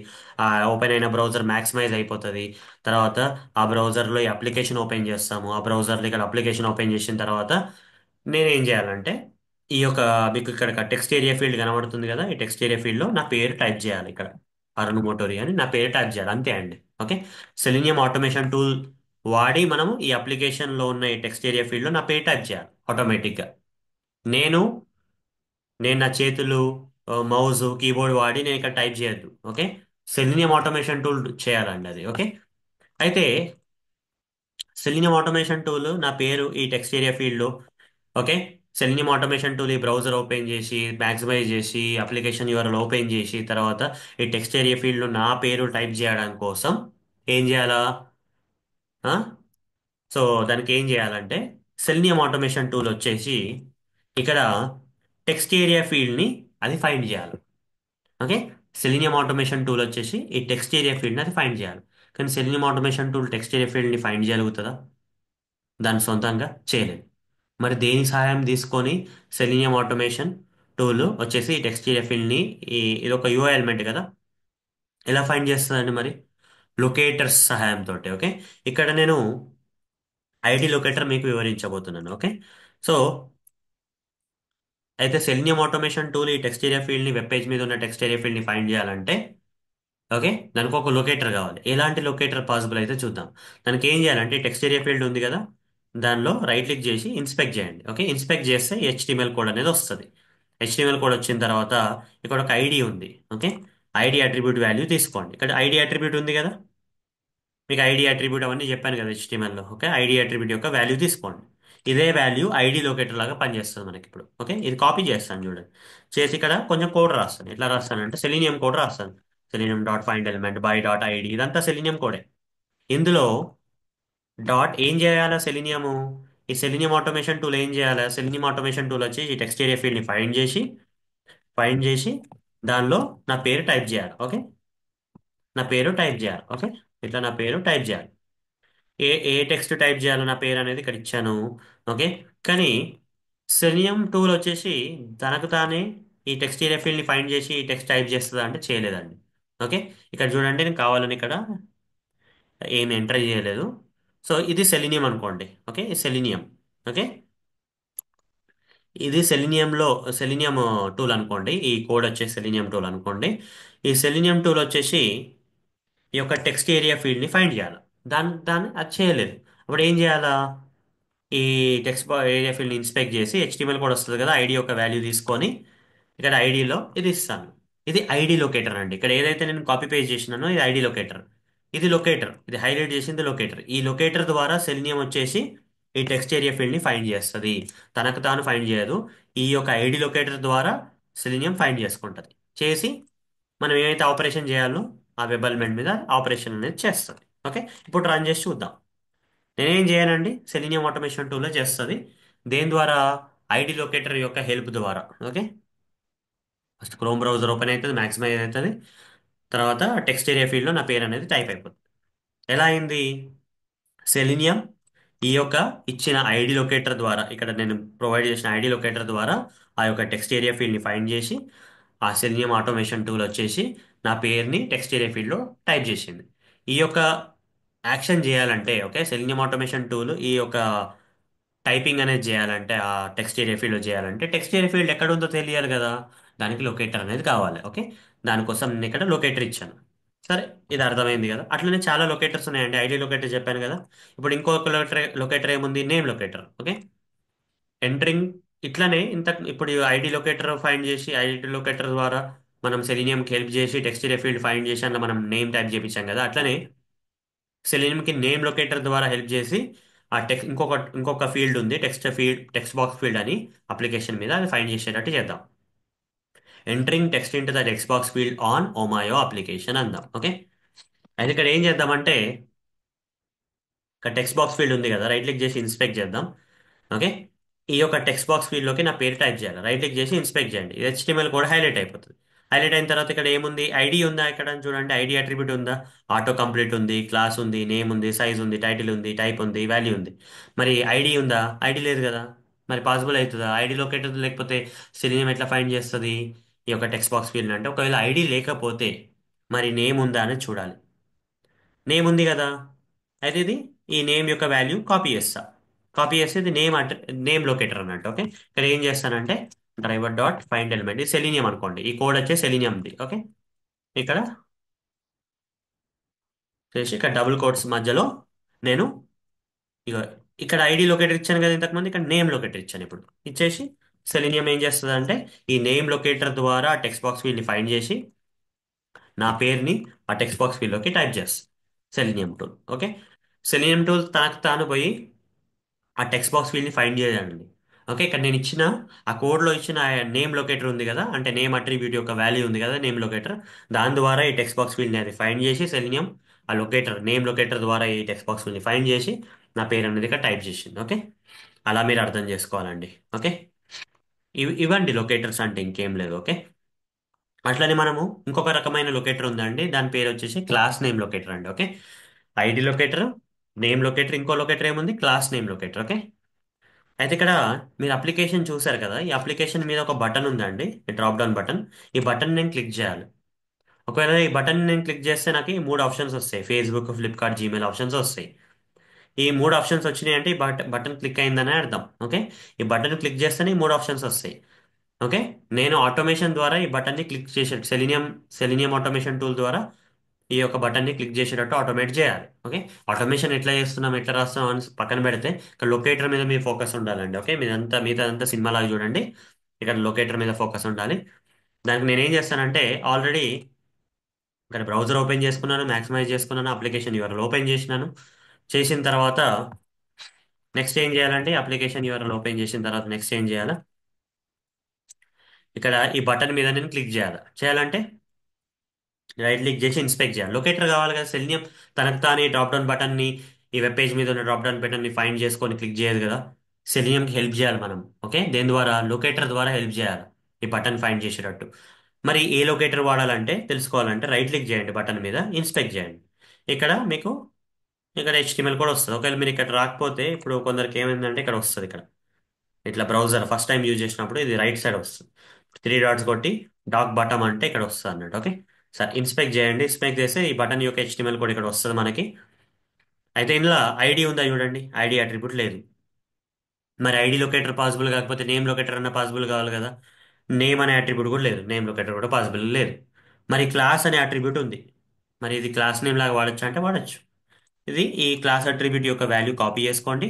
ఆ ఓపెన్ అయిన బ్రౌజర్ మ్యాక్సిమైజ్ అయిపోతుంది. తర్వాత ఆ బ్రౌజర్లో ఈ అప్లికేషన్ ఓపెన్ చేస్తాము. ఆ బ్రౌజర్లో ఇక్కడ అప్లికేషన్ ఓపెన్ చేసిన తర్వాత నేనేం చేయాలంటే, ఈ యొక్క మీకు ఇక్కడ టెక్స్ట్ ఏరియా ఫీల్డ్ కనబడుతుంది కదా, ఈ టెక్స్ట్ ఏరియా ఫీల్డ్లో నా పేరు టైప్ చేయాలి. ఇక్కడ అరుణ్ మోటోరి అని నా పేరు టైప్ చేయాలి, అంతే అండి. ఓకే, సెలీనియం ఆటోమేషన్ టూల్ వాడి మనము ఈ అప్లికేషన్లో ఉన్న ఈ టెక్స్ట్ ఏరియా ఫీల్డ్లో నా పేరు టైప్ చేయాలి ఆటోమేటిక్గా. నేను నేను నా చేతులు, మౌస్, కీబోర్డ్ వాడి నేను ఇక్కడ టైప్ చేయొద్దు. ఓకే, సెలీనియం ఆటోమేషన్ టూల్ చేయాలండి అది. ఓకే, అయితే సెలీనియం ఆటోమేషన్ టూల్ నా పేరు ఈ టెక్స్ట్ ఏరియా ఫీల్డ్లో. ఓకే, సెలీనియం ఆటోమేషన్ టూల్ ఈ బ్రౌజర్ ఓపెన్ చేసి మ్యాక్సిమైజ్ చేసి అప్లికేషన్ యూఆర్ఎల్ ఓపెన్ చేసి తర్వాత ఈ టెక్స్ట్ ఏరియా ఫీల్డ్లో నా పేరు టైప్ చేయడం కోసం ఏం చేయాలా? ఆ? సో దానికి ఏం చేయాలంటే సెలీనియం ఆటోమేషన్ టూల్ వచ్చేసి ఇక్కడ టెక్స్ట్ ఏరియా ఫీల్డ్ని అది ఫైండ్ చేయాలి. ఓకే, సెలీనియం ఆటోమేషన్ టూల్ వచ్చేసి ఈ టెక్స్ట్ ఏరియా ఫీల్డ్ని అది ఫైండ్ చేయాలి. కానీ selenium automation tool text area ఫీల్డ్ని ఫైండ్ చేయగలుగుతుందా? దాని సొంతంగా చేయలేదు. మరి దేని సహాయం తీసుకొని సెలీనియం ఆటోమేషన్ టూల్ వచ్చేసి ఈ టెక్స్ట్ ఏరియా ఫీల్డ్ని, ఇది ఒక యూఐ ఎలిమెంట్ కదా, ఎలా ఫైండ్ చేస్తుందండి మరి? లొకేటర్స్ సహాయంతో. ఓకే, ఇక్కడ నేను ఐడి లొకేటర్ మీకు వివరించబోతున్నాను. ఓకే, సో అయితే సెలీనియం ఆటోమేషన్ టూల్ ఈ టెక్స్ట్ ఏరియా ఫీల్డ్ని, వెబ్ పేజ్ మీద ఉన్న టెక్స్ట్ ఏరియా ఫీల్డ్ని ఫైండ్ చేయాలంటే ఓకే, దానికి ఒక లొకేటర్ కావాలి. ఎలాంటి లొకేటర్ పాసిబుల్ అయితే చూద్దాం. దానికి ఏం చేయాలంటే టెక్స్ట్ ఏరియా ఫీల్డ్ ఉంది కదా, దానిలో రైట్ క్లిక్ చేసి ఇన్స్పెక్ట్ చేయండి. ఓకే, ఇన్స్పెక్ట్ చేస్తే హెచ్టిఎంఎల్ కోడ్ అనేది వస్తుంది. హెచ్టిఎంఎల్ కోడ్ వచ్చిన తర్వాత ఇక్కడ ఒక ఐడి ఉంది. ఓకే, ఐడి అట్రిబ్యూట్ వాల్యూ తీసుకోండి. ఇక్కడ ఐడి అట్రిబ్యూట్ ఉంది కదా, మీకు ఐడి అట్రిబ్యూట్ అవన్నీ చెప్పాను కదా హెచ్టిఎంఎల్లో. ఓకే, ఐడి అట్రిబ్యూట్ యొక్క వాల్యూ తీసుకోండి. ఇదే వాల్యూ ఐడి లొకేటర్ లాగా పనిచేస్తుంది మనకి ఇప్పుడు. ఓకే, ఇది కాపీ చేస్తాను చూడండి. చేసి ఇక్కడ కొంచెం కోడ్ రాస్తాను. ఎట్లా రాస్తానంటే సెలీనియం కోడ్ రాస్తాను. Selenium dot find element by dot ID, ఇదంతా సెలీనియం కోడే. ఇందులో డాట్ ఏం చేయాలా సెలీనియము, ఈ సెలీనియం ఆటోమేషన్ టూల్ ఏం చేయాలా, సెలీనియం ఆటోమేషన్ టూల్ వచ్చి ఈ టెక్స్ట్ ఏరియా ఫీల్డ్ని ఫైండ్ చేసి దానిలో నా పేరు టైప్ చేయాలి. ఓకే, నా పేరు టైప్ చేయాలి. ఓకే, ఇట్లా నా పేరు టైప్ చేయాలి. ఏ టెక్స్ట్ టైప్ చేయాలో నా పేరు అనేది ఇక్కడ ఇచ్చాను. ఓకే, కానీ సెలినియం టూల్ వచ్చేసి తనకు తానే ఈ టెక్స్ట్ ఏరియా ఫీల్డ్ని ఫైండ్ చేసి ఈ టెక్స్ట్ టైప్ చేస్తుందా అంటే చేయలేదండి. ఓకే, ఇక్కడ చూడండి, నేను కావాలని ఇక్కడ ఏమి ఎంటర్ చేయలేదు. సో ఇది సెలీనియం అనుకోండి. Okay, selenium. ఓకే, ఇది సెలీనియం టూల్ అనుకోండి. ఈ కోడ్ వచ్చేసి సెలీనియం టూల్ అనుకోండి. ఈ సెలీనియం టూల్ వచ్చేసి ఈ యొక్క టెక్స్ట్ ఏరియా ఫీల్డ్ని ఫైండ్ చేయాలి. దాన్ని అది చేయలేదు. అప్పుడు ఏం చేయాలా? ఈ టెక్స్ట్ ఏరియా ఫీల్డ్ని ఇన్స్పెక్ట్ చేసి HTML కోడ్ వస్తుంది కదా, ఐడి యొక్క వాల్యూ తీసుకొని ఇక్కడ ఐడిలో ఇది ఇస్తాను. ఇది ఐడి లొకేటర్ అండి. ఇక్కడ ఏదైతే నేను కాపీ పేస్ట్ చేసినానో ఇది ఐడి లొకేటర్. ఇది లొకేటర్, ఇది హైలైట్ చేసింది లొకేటర్. ఈ లొకేటర్ ద్వారా సెలినియం వచ్చేసి ఈ టెక్స్ట్ ఏరియా ఫీల్డ్ని ఫైండ్ చేస్తుంది. తనకు తాను ఫైండ్ చేయదు. ఈ యొక్క ఐడి లొకేటర్ ద్వారా సెలినియం ఫైండ్ చేసుకుంటుంది. చేసి మనం ఏమైతే ఆపరేషన్ చేయాలో ఆ వెబ్ ఎలిమెంట్ మీద ఆపరేషన్ అనేది చేస్తుంది. ఓకే, ఇప్పుడు రన్ చేసి చూద్దాం. నేనేం చేయనండి, సెలీనియం ఆటోమేషన్ టూల్లో చేస్తుంది. దేని ద్వారా? ఐడి లొకేటర్ యొక్క హెల్ప్ ద్వారా. Okay, first chrome browser open అవుతుంది, మ్యాక్సిమైజ్ అవుతుంది. తర్వాత టెక్స్ట్ ఏరియా ఫీల్డ్లో నా పేరు అనేది టైప్ అయిపోతుంది. ఎలా అయింది? సెలీనియం ఈ యొక్క ఇచ్చిన ఐడి లొకేటర్ ద్వారా, ఇక్కడ నేను ప్రొవైడ్ చేసిన ఐడి లొకేటర్ ద్వారా ఆ యొక్క టెక్స్ట్ ఏరియా ఫీల్డ్ని ఫైండ్ చేసి ఆ సెలీనియం ఆటోమేషన్ టూల్ వచ్చేసి నా పేరుని టెక్స్ట్ ఏరియా ఫీల్డ్లో టైప్ చేసింది. ఈ యొక్క యాక్షన్ చేయాలంటే, ఓకే, సెలీనియం ఆటోమేషన్ టూల్ ఈ యొక్క టైపింగ్ అనేది చేయాలంటే, ఆ టెక్స్ట్ ఏరియా ఫీల్డ్లో చేయాలంటే టెక్స్ట్ ఏరియా ఫీల్డ్ ఎక్కడ ఉందో తెలియాలి కదా. దానికి లొకేటర్ అనేది కావాలి. ఓకే, దానికోసం నేను ఇక్కడ లొకేటర్ ఇచ్చాను. సరే, ఇది అర్థమైంది కదా. అట్లనే చాలా లొకేటర్స్ ఉన్నాయండి. ఐడి లొకేటర్ చెప్పాను కదా. ఇప్పుడు ఇంకొక లొకేటర్ ఏముంది? Name locator. Okay, entering. ఇట్లానే ఇప్పుడు ఐడి లొకేటర్ ఫైండ్ చేసి ఐడి లొకేటర్ ద్వారా మనం సెలీనియంకి హెల్ప్ చేసి టెక్స్ట్ ఏరియా ఫీల్డ్ ఫైండ్ చేసి అందులో మనం నేమ్ టైప్ చేపించాం కదా. అట్లనే సెలీనియంకి నేమ్ లొకేటర్ ద్వారా హెల్ప్ చేసి ఆ ఇంకొక ఫీల్డ్ ఉంది, టెక్స్ట్ బాక్స్ ఫీల్డ్ అని అప్లికేషన్ మీద, అది ఫైండ్ చేసేటట్టు చేద్దాం. Entering text into the text box field on Omayo application అందాం. ఓకే, అయితే ఇక్కడ ఏం చేద్దామంటే, ఇక్కడ టెక్స్ట్ బాక్స్ ఫీల్డ్ ఉంది కదా, రైట్ క్లిక్ చేసి ఇన్స్పెక్ట్ చేద్దాం. ఓకే, ఈ యొక్క టెక్స్ట్ బాక్స్ ఫీల్డ్లోకి నా పేరు టైప్ చేయాలి. రైట్ క్లిక్ చేసి ఇన్స్పెక్ట్ చేయండి. ఇది HTML కూడా హైలైట్ అయిపోతుంది. హైలైట్ అయిన తర్వాత ఇక్కడ ఏముంది? ఐడి ఉందా? ఇక్కడ చూడండి, ఐడి అట్రిబ్యూట్ ఉందా? ఆటో కంప్లీట్ ఉంది, క్లాస్ ఉంది, నేమ్ ఉంది, సైజ్ ఉంది, టైటిల్ ఉంది, టైప్ ఉంది, వాల్యూ ఉంది. మరి ఐడి ఉందా? ఐడి లేదు కదా. మరి పాసిబుల్ అవుతుందా? ఐడి లొకేటర్ లేకపోతే సిలినియం ఎట్లా ఫైండ్ చేస్తుంది ఈ యొక్క టెక్స్ట్ బాక్స్ ఫీల్డ్? అంటే ఒకవేళ ఐడి లేకపోతే మరి నేమ్ ఉందా అని చూడాలి. నేమ్ ఉంది కదా. అయితే ఇది ఈ నేమ్ యొక్క వాల్యూ కాపీ చేస్తా. కాపీ చేస్తే ఇది నేమ్ లొకేటర్ అన్నట్టు. ఓకే, ఇక్కడ ఏం చేస్తానంటే డ్రైవర్ డాట్ ఫైండ్ ఎలిమెంట్, ఇది సెలీనియం అనుకోండి. ఈ కోడ్ వచ్చే సెలీనియంది. ఓకే, ఇక్కడ చేసి ఇక్కడ డబుల్ కోట్స్ మధ్యలో నేను ఇక ఇక్కడ ఐడి లొకేటర్ ఇచ్చాను కదా ఇంతకుముందు, ఇక్కడ నేమ్ లొకేటర్ ఇచ్చాను. ఇప్పుడు ఇచ్చేసి సెలీనియం ఏం చేస్తుంది అంటే ఈ నేమ్ లొకేటర్ ద్వారా టెక్స్ట్ బాక్స్ ఫీల్డ్ని ఫైండ్ చేసి నా పేరుని ఆ టెక్స్ట్ బాక్స్ ఫీల్డ్లోకి టైప్ చేస్తుంది selenium tool. Okay, selenium tool తనకు తాను పోయి ఆ టెక్స్ట్ బాక్స్ ఫీల్డ్ని ఫైండ్ చేయాలండి. ఓకే, ఇక్కడ నేను ఇచ్చిన ఆ కోడ్లో ఇచ్చిన నేమ్ లొకేటర్ ఉంది కదా, అంటే నేమ్ అట్రిబ్యూట్ యొక్క వాల్యూ ఉంది కదా, నేమ్ లొకేటర్. దాని ద్వారా ఈ టెక్స్ట్ బాక్స్ ఫీల్డ్ని అది ఫైండ్ చేసి సెలీనియం ఆ లొకేటర్ నేమ్ లొకేటర్ ద్వారా ఈ టెక్స్ట్ బాక్స్ ఫీల్డ్ని ఫైండ్ చేసి నా పేరు అనేది ఇక్కడ టైప్ చేసింది. ఓకే, అలా మీరు అర్థం చేసుకోవాలండి. ఓకే, ఇవ్వండి లొకేటర్స్ అంటే ఇంకేం లేదు. ఓకే, అట్లనే మనము ఇంకొక రకమైన లొకేటర్ ఉందండి. దాని పేరు వచ్చేసి క్లాస్ నేమ్ లొకేటర్ అండి. Okay, ID locator, name locator, ఇంకో లొకేటర్ ఏముంది? Class name locator. ఓకే, అయితే ఇక్కడ మీరు అప్లికేషన్ చూసారు కదా, ఈ అప్లికేషన్ మీద ఒక బటన్ ఉందండి, ఈ డ్రాప్ డౌన్ బటన్. ఈ బటన్ నేను క్లిక్ చేయాలి. ఒకవేళ ఈ బటన్ నేను క్లిక్ చేస్తే నాకు ఈ మూడు ఆప్షన్స్ వస్తాయి. ఫేస్బుక్, ఫ్లిప్కార్ట్, జీమెయిల్ ఆప్షన్స్ వస్తాయి. ఈ మూడు ఆప్షన్స్ వచ్చినాయి అంటే ఈ బటన్ క్లిక్ అయిందని అర్థం. ఓకే, ఈ బటన్ క్లిక్ చేస్తేనే ఈ మూడు ఆప్షన్స్ వస్తాయి. ఓకే, నేను ఆటోమేషన్ ద్వారా ఈ బటన్ని క్లిక్ చేసే సెలీనియం ఆటోమేషన్ టూల్ ద్వారా ఈ యొక్క బటన్ని క్లిక్ చేసేటట్టు ఆటోమేట్ చేయాలి. ఓకే, ఆటోమేషన్ ఎట్లా చేస్తున్నాం, ఎట్లా రాస్తున్నాం అని పక్కన పెడితే ఇక్కడ లొకేటర్ మీద మీ ఫోకస్ ఉండాలండి. ఓకే, మీదంతా సినిమాలాగా చూడండి. ఇక్కడ లొకేటర్ మీద ఫోకస్ ఉండాలి. దానికి నేనేం చేస్తానంటే ఆల్రెడీ ఇక్కడ బ్రౌజర్ ఓపెన్ చేసుకున్నాను, మ్యాక్సిమైజ్ చేసుకున్నాను, అప్లికేషన్ యూఆర్ఎల్ ఓపెన్ చేసినాను. చేసిన తర్వాత నెక్స్ట్ ఏం చేయాలంటే అప్లికేషన్ యూఆర్ఎల్ ఓపెన్ చేసిన తర్వాత నెక్స్ట్ ఏం చేయాలా? ఇక్కడ ఈ బటన్ మీద నేను క్లిక్ చేయాలంటే రైట్ క్లిక్ చేసి ఇన్స్పెక్ట్ చేయాలి. లొకేటర్ కావాలి కదా. సెలినియం తనకు తానే డ్రాప్ డౌన్ బటన్ని, ఈ వెబ్ పేజ్ మీద ఉన్న డ్రాప్ డౌన్ బటన్ని ఫైండ్ చేసుకొని క్లిక్ చేయదు కదా. సెలినియంకి హెల్ప్ చేయాలి మనం. ఓకే, దేని ద్వారా? లొకేటర్ ద్వారా హెల్ప్ చేయాలి ఈ బటన్ ఫైండ్ చేసేటట్టు. మరి ఏ లొకేటర్ వాడాలంటే తెలుసుకోవాలంటే రైట్ క్లిక్ చేయండి బటన్ మీద, ఇన్స్పెక్ట్ చేయండి. ఇక్కడ మీకు ఇక్కడ HTML కూడా వస్తుంది. ఒకవేళ మీరు ఇక్కడ రాకపోతే ఇప్పుడు కొందరికి ఏమైందంటే ఇక్కడ వస్తుంది. ఇక్కడ ఇట్లా బ్రౌజర్ ఫస్ట్ టైం యూజ్ చేసినప్పుడు ఇది రైట్ సైడ్ వస్తుంది. త్రీ డాట్స్ కొట్టి డాక్ బటన్ అంటే ఇక్కడ వస్తుంది అన్నట్టు. ఓకే, సార్ ఇన్స్పెక్ట్ చేయండి. ఇన్స్పెక్ట్ చేస్తే ఈ బటన్ యొక్క HTML కూడా ఇక్కడ వస్తుంది మనకి. అయితే ఇందులో ఐడి ఉందా చూడండి, ఐడి అట్రిబ్యూట్ లేదు. మరి ఐడి లొకేటర్ పాసిబుల్ కాకపోతే నేమ్ లొకేటర్ అన్న పాసిబుల్ కావాలి కదా. నేమ్ అనే అట్రిబ్యూట్ కూడా లేదు, నేమ్ లొకేటర్ కూడా పాసిబుల్ లేదు. మరి క్లాస్ అనే అట్రిబ్యూట్ ఉంది. మరి ఇది క్లాస్ నేమ్ లాగా వాడచ్చు అంటే వాడచ్చు. ఇది ఈ క్లాస్ అట్రిబ్యూట్ యొక్క వాల్యూ కాపీ చేసుకోండి.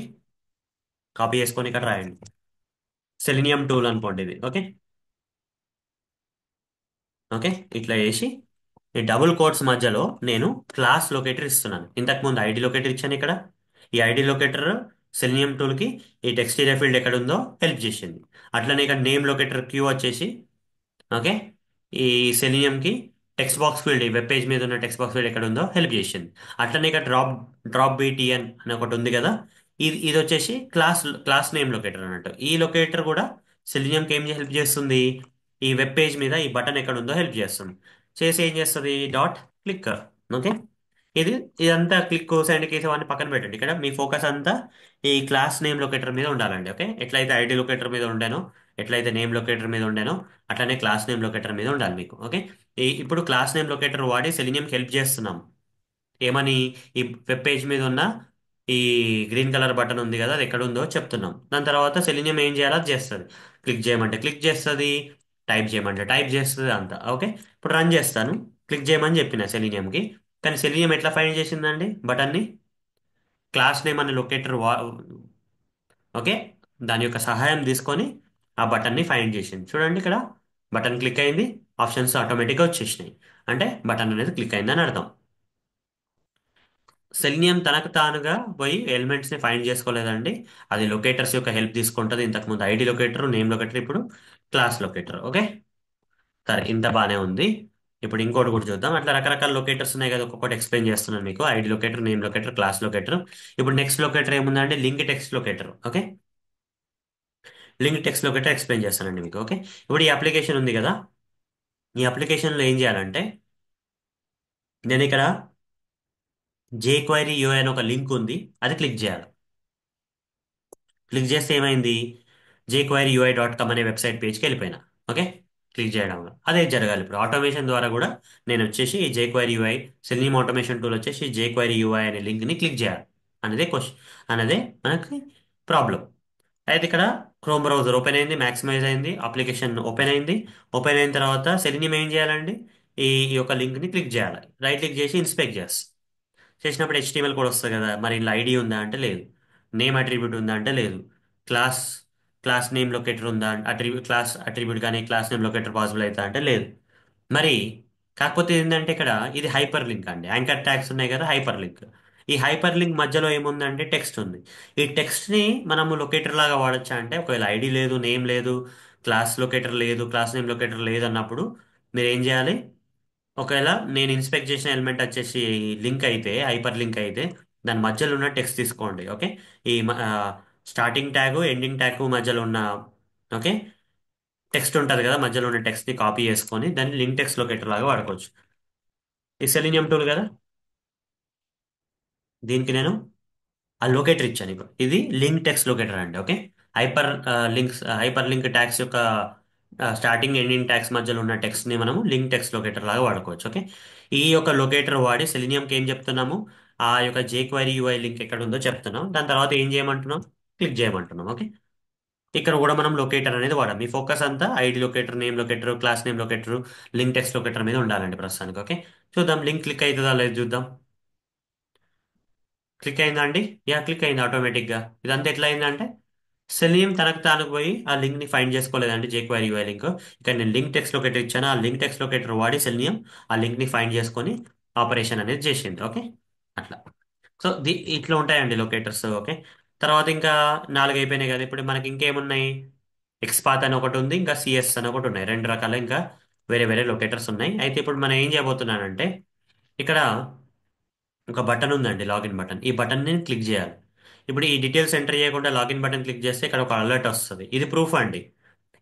కాపీ చేసుకొని ఇక్కడ రాయండి. సెలినియం టూల్ అనుకోండి ఇది. ఓకే. ఓకే. ఇట్లా చేసి ఈ డబుల్ కోట్స్ మధ్యలో నేను క్లాస్ లొకేటర్ ఇస్తున్నాను. ఇంతకుముందు ఐడి లొకేటర్ ఇచ్చాను ఇక్కడ. ఈ ఐడి లొకేటర్ సెలినియం టూల్కి ఈ టెక్స్ట్ ఏరియా ఫీల్డ్ ఎక్కడ ఉందో హెల్ప్ చేసింది. అట్లనే ఇక్కడ నేమ్ లొకేటర్ క్యూ వచ్చేసి, ఓకే, ఈ సెలినియంకి టెక్స్ట్ బాక్స్ ఫీల్డ్, ఈ వెబ్ పేజ్ మీద ఉన్న టెక్స్ట్ బాక్స్ ఫీల్డ్ ఎక్కడ ఉందో హెల్ప్ చేసింది. అట్లనే ఇక్కడ డ్రాప్ బిటిఎన్ అని ఒకటి ఉంది కదా. ఇది వచ్చేసి క్లాస్ నేమ్ లొకేటర్ అన్నట్టు. ఈ లొకేటర్ కూడా సెలినియంకి ఏం హెల్ప్ చేస్తుంది, ఈ వెబ్ పేజ్ మీద ఈ బటన్ ఎక్కడ ఉందో హెల్ప్ చేస్తుంది. చేసి ఏం చేస్తుంది, డాట్ క్లిక్. ఓకే. ఇది ఇదంతా క్లిక్ సెండ్ కేసు అవన్నీ పక్కన పెట్టండి. ఇక్కడ మీ ఫోకస్ అంతా ఈ క్లాస్ నేమ్ లొకేటర్ మీద ఉండాలండి. ఓకే. ఎట్లయితే ఐడి లొకేటర్ మీద ఉండేనో, ఎట్లయితే నేమ్ లొకేటర్ మీద ఉండేనో, అట్లనే క్లాస్ నేమ్ లొకేటర్ మీద ఉండాలి మీకు. ఓకే. ఇప్పుడు క్లాస్ నేమ్ లొకేటర్ వాడి సెలినియంకి హెల్ప్ చేస్తున్నాం. ఏమని, ఈ వెబ్ పేజ్ మీద ఉన్న ఈ గ్రీన్ కలర్ బటన్ ఉంది కదా, అది ఎక్కడ ఉందో చెప్తున్నాం. దాని తర్వాత సెలినియం ఏం చేయాలో అది చేస్తుంది. క్లిక్ చేయమంటే క్లిక్ చేస్తుంది, టైప్ చేయమంటే టైప్ చేస్తుంది అంతా. ఓకే. ఇప్పుడు రన్ చేస్తాను. క్లిక్ చేయమని చెప్పిన సెలినియంకి, కానీ సెలినియం ఎట్లా ఫైండ్ చేసిందండి బటన్ని, క్లాస్ నేమ్ అనే లొకేటర్ ఓకే, దాని యొక్క సహాయం తీసుకొని ఆ బటన్ని ఫైండ్ చేసింది. చూడండి ఇక్కడ బటన్ క్లిక్ అయింది, ఆప్షన్స్ ఆటోమేటిక్గా వచ్చేసినాయి. అంటే బటన్ అనేది క్లిక్ అయిందని అర్థం. సెలినియం తనకు తానుగా పోయి ఎలిమెంట్స్ ని ఫైండ్ చేసుకోలేదండి. అది లొకేటర్స్ యొక్క హెల్ప్ తీసుకుంటుంది. ఇంతకుముందు ఐడి లొకేటర్, నేమ్ లొకేటర్, ఇప్పుడు క్లాస్ లొకేటర్. ఓకే. సరే, ఇంత బానే ఉంది. ఇప్పుడు ఇంకోటి కూడా చూద్దాం. అట్లా రకరకాల లొకేటర్స్ ఉన్నాయి కదా, ఒక్కొక్కటి ఎక్స్ప్లెయిన్ చేస్తున్నాను మీకు. ID locator, name locator, class locator. ఇప్పుడు నెక్స్ట్ లొకేటర్ ఏముందంటే link text locator. Okay. Link text locator explain చేస్తానండి మీకు. ఓకే. ఇప్పుడు ఈ అప్లికేషన్ ఉంది కదా, ఈ అప్లికేషన్లో ఏం చేయాలంటే నేను ఇక్కడ jQuery UI అని ఒక లింక్ ఉంది, అది క్లిక్ చేయాలి. క్లిక్ చేస్తే ఏమైంది, jQueryui.com అనే వెబ్సైట్ పేజ్కి వెళ్ళిపోయినా. ఓకే. క్లిక్ చేయడం వల్ల అదే జరగాలి. ఇప్పుడు ఆటోమేషన్ ద్వారా కూడా నేను వచ్చేసి ఈ jQuery UI selenium automation tool వచ్చేసి jQuery UI అనే లింక్ని క్లిక్ చేయాలి అనేదే క్వశ్చన్, అనేదే మనకి ప్రాబ్లం. అయితే ఇక్కడ క్రోమ్ బ్రౌజర్ ఓపెన్ అయింది, మ్యాక్సిమైజ్ అయింది, అప్లికేషన్ ఓపెన్ అయింది. ఓపెన్ అయిన తర్వాత సెలీనియం ఏం చేయాలండి, ఈ యొక్క లింక్ని క్లిక్ చేయాలి. రైట్ క్లిక్ చేసి ఇన్స్పెక్ట్ చేస్తాం. చేసినప్పుడు HTML కోడ్ వస్తుంది కదా, మరి ఇందులో ఐడి ఉందా అంటే లేదు, నేమ్ అట్రిబ్యూట్ ఉందా అంటే లేదు, క్లాస్ క్లాస్ నేమ్ లొకేటర్ ఉందా, క్లాస్ అట్రిబ్యూట్ కానీ క్లాస్ నేమ్ లొకేటర్ పాసిబుల్ అవుతా అంటే లేదు. మరి కాకపోతే ఏంటంటే ఇక్కడ ఇది హైపర్ లింక్ అండి, యాంకర్ ట్యాగ్స్ ఉన్నాయి కదా, హైపర్ లింక్. ఈ హైపర్ లింక్ మధ్యలో ఏముందంటే టెక్స్ట్ ఉంది. ఈ టెక్స్ట్ ని మనము లొకేటర్ లాగా వాడచ్చా అంటే, ఒకవేళ ఐడి లేదు, నేమ్ లేదు, క్లాస్ లొకేటర్ లేదు, క్లాస్ నేమ్ లొకేటర్ లేదు అన్నప్పుడు మీరు ఏం చేయాలి, ఒకవేళ నేను ఇన్స్పెక్ట్ చేసిన ఎలిమెంట్ వచ్చేసి లింక్ అయితే, హైపర్ లింక్ అయితే, దాని మధ్యలో ఉన్న టెక్స్ట్ తీసుకోండి. ఓకే. ఈ స్టార్టింగ్ ట్యాగ్, ఎండింగ్ ట్యాగ్ మధ్యలో ఉన్న, ఓకే, టెక్స్ట్ ఉంటుంది కదా, మధ్యలో ఉన్న టెక్స్ట్ ని కాపీ చేసుకొని దాన్ని లింక్ టెక్స్ట్ లొకేటర్ లాగా వాడుకోవచ్చు. ఈ సెలీనియం టూల్ కదా, దీనికి నేను ఆ లొకేటర్ ఇచ్చాను. ఇప్పుడు ఇది లింక్ టెక్స్ట్ లొకేటర్ అండి. ఓకే. హైపర్ లింక్ ట్యాగ్స్ యొక్క స్టార్టింగ్ ఎండింగ్ ట్యాగ్స్ మధ్యలో ఉన్న టెక్స్ట్ ని మనము లింక్ టెక్స్ట్ లొకేటర్ లాగా వాడుకోవచ్చు. ఓకే. ఈ యొక్క లొకేటర్ వాడి సెలీనియంకి ఏం చెప్తున్నాము, ఆ యొక్క jQuery UI లింక్ ఎక్కడ ఉందో చెప్తున్నాం. దాని తర్వాత ఏం చేయమంటున్నాం, క్లిక్ చేయమంటున్నాం. ఓకే. ఇక్కడ కూడా మనం లొకేటర్ అనేది వాడాం. మీ ఫోకస్ అంతా ID locator, name locator, class name locator, link text locator మీద ఉండాలండి ప్రస్తుతానికి. ఓకే. చూద్దాం లింక్ క్లిక్ అవుతుందా లేదు చూద్దాం. క్లిక్ అయిందా అండి, యా క్లిక్ అయింది ఆటోమేటిక్గా. ఇదంతా ఎట్లా అయిందంటే సెలీనియం తనకు తాను పోయి ఆ లింక్ ని ఫైండ్ చేసుకోలేదండి, jQuery UI లింక్. ఇక్కడ నేను లింక్ టెక్స్ట్ లొకేటర్ ఇచ్చాను, ఆ లింక్ టెక్స్ట్ లొకేటర్ వాడి సెలీనియం ఆ లింక్ ని ఫైండ్ చేసుకొని ఆపరేషన్ అనేది చేసింది. ఓకే. అట్లా. సో ఇట్లా ఉంటాయండి లొకేటర్స్. ఓకే. తర్వాత ఇంకా నాలుగు అయిపోయినాయి కదా, ఇప్పుడు మనకి ఇంకేమున్నాయి, ఎక్స్పాత్ అని ఒకటి ఉంది, ఇంకా సిఎస్ అని ఒకటి ఉన్నాయి. రెండు రకాల ఇంకా వేరే వేరే లొకేటర్స్ ఉన్నాయి. అయితే ఇప్పుడు మనం ఏం చేయబోతున్నానంటే ఇక్కడ ఒక బటన్ ఉందండి, లాగిన్ బటన్. ఈ బటన్ ని క్లిక్ చేయాలి. ఇప్పుడు ఈ డీటెయిల్స్ ఎంటర్ చేయకుండా లాగిన్ బటన్ క్లిక్ చేస్తే ఇక్కడ ఒక అలర్ట్ వస్తుంది. ఇది ప్రూఫ్ అండి,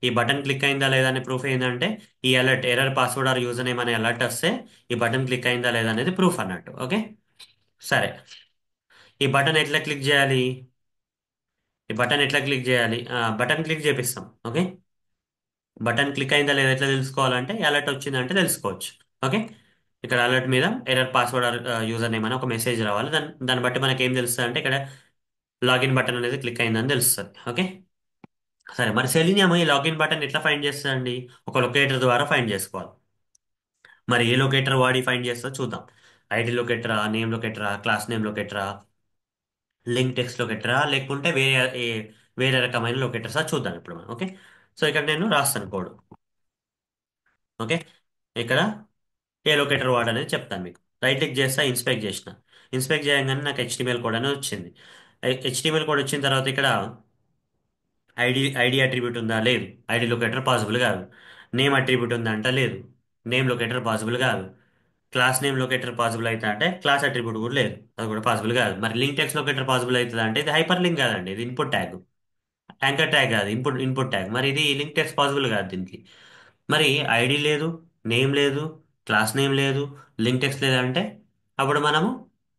ఈ బటన్ క్లిక్ అయిందా లేదా అనే ప్రూఫ్ ఏంటంటే, ఈ alert error password are user name అనే అలర్ట్ వస్తే ఈ బటన్ క్లిక్ అయిందా లేదా అనేది ప్రూఫ్ అన్నట్టు. ఓకే. సరే, ఈ బటన్ ఎట్లా క్లిక్ చేయాలి, ఈ బటన్ ఎట్లా క్లిక్ చేయాలి, బటన్ క్లిక్ చేపిస్తాం. ఓకే. బటన్ క్లిక్ అయిందా లేదా ఎట్లా తెలుసుకోవాలంటే, అలర్ట్ వచ్చిందంటే తెలుసుకోవచ్చు. ఓకే. ఇక్కడ అలర్ట్ మీద ఎర్రర్ పాస్వర్డ్ యూజర్ నేమ్ అని ఒక మెసేజ్ రావాలి. దాన్ని బట్టి మనకి ఏం తెలుస్తుంది అంటే ఇక్కడ లాగిన్ బటన్ అనేది క్లిక్ అయిందని తెలుస్తుంది. ఓకే. సరే, మరి సెలీనియం ఈ లాగిన్ బటన్ ఎట్లా ఫైండ్ చేస్తుందండి? ఒక లొకేటర్ ద్వారా ఫైండ్ చేసుకోవాలి. మరి ఏ లొకేటర్ వాడి ఫైండ్ చేస్తా చూద్దాం. ఐడి లొకేటరా, నేమ్ లొకేటరా, క్లాస్ నేమ్ లొకేటరా, లింక్ టెక్స్ట్ లొకేటరా, లేకుంటే వేరే రకమైన లొకేటర్సా చూద్దాం ఇప్పుడు మనం. ఓకే. సో ఇక్కడ నేను రాస్తాను కోడ్. ఓకే. ఇక్కడ ఏ లొకేటర్ వాడు అనేది చెప్తాను మీకు. రైట్ క్లిక్ చేస్తా, ఇన్స్పెక్ట్ చేసిన. ఇన్స్పెక్ట్ చేయగానే నాకు హెచ్టిఎంఎల్ కోడ్ అనేది వచ్చింది. హెచ్టిఎంఎల్ కోడ్ వచ్చిన తర్వాత ఇక్కడ ఐడి అట్రిబ్యూట్ ఉందా? లేదు. ఐడి లొకేటర్ పాసిబుల్ కాదు. నేమ్ అట్రిబ్యూట్ ఉందా అంటే లేదు. నేమ్ లొకేటర్ పాసిబుల్ కాదు. క్లాస్ నేమ్ లొకేటర్ పాసిబుల్ అవుతా అంటే క్లాస్ అట్రిబ్యూట్ కూడా లేదు, అది కూడా పాసిబుల్ కాదు. మరి లింక్ టెక్స్ట్ లొకేటర్ పాసిబుల్ అవుతుందా అంటే ఇది హైపర్ లింక్ కాదండి, ఇది ఇన్పుట్ ట్యాగ్. యాంకర్ ట్యాగ్ కాదు, ఇన్పుట్ ట్యాగ్. మరి ఇది లింక్ టెక్స్ట్ పాసిబుల్ కాదు దీనికి. మరి ఐడి లేదు, నేమ్ లేదు, క్లాస్ నేమ్ లేదు, లింక్ టెక్స్ట్ లేదు అంటే అప్పుడు మనము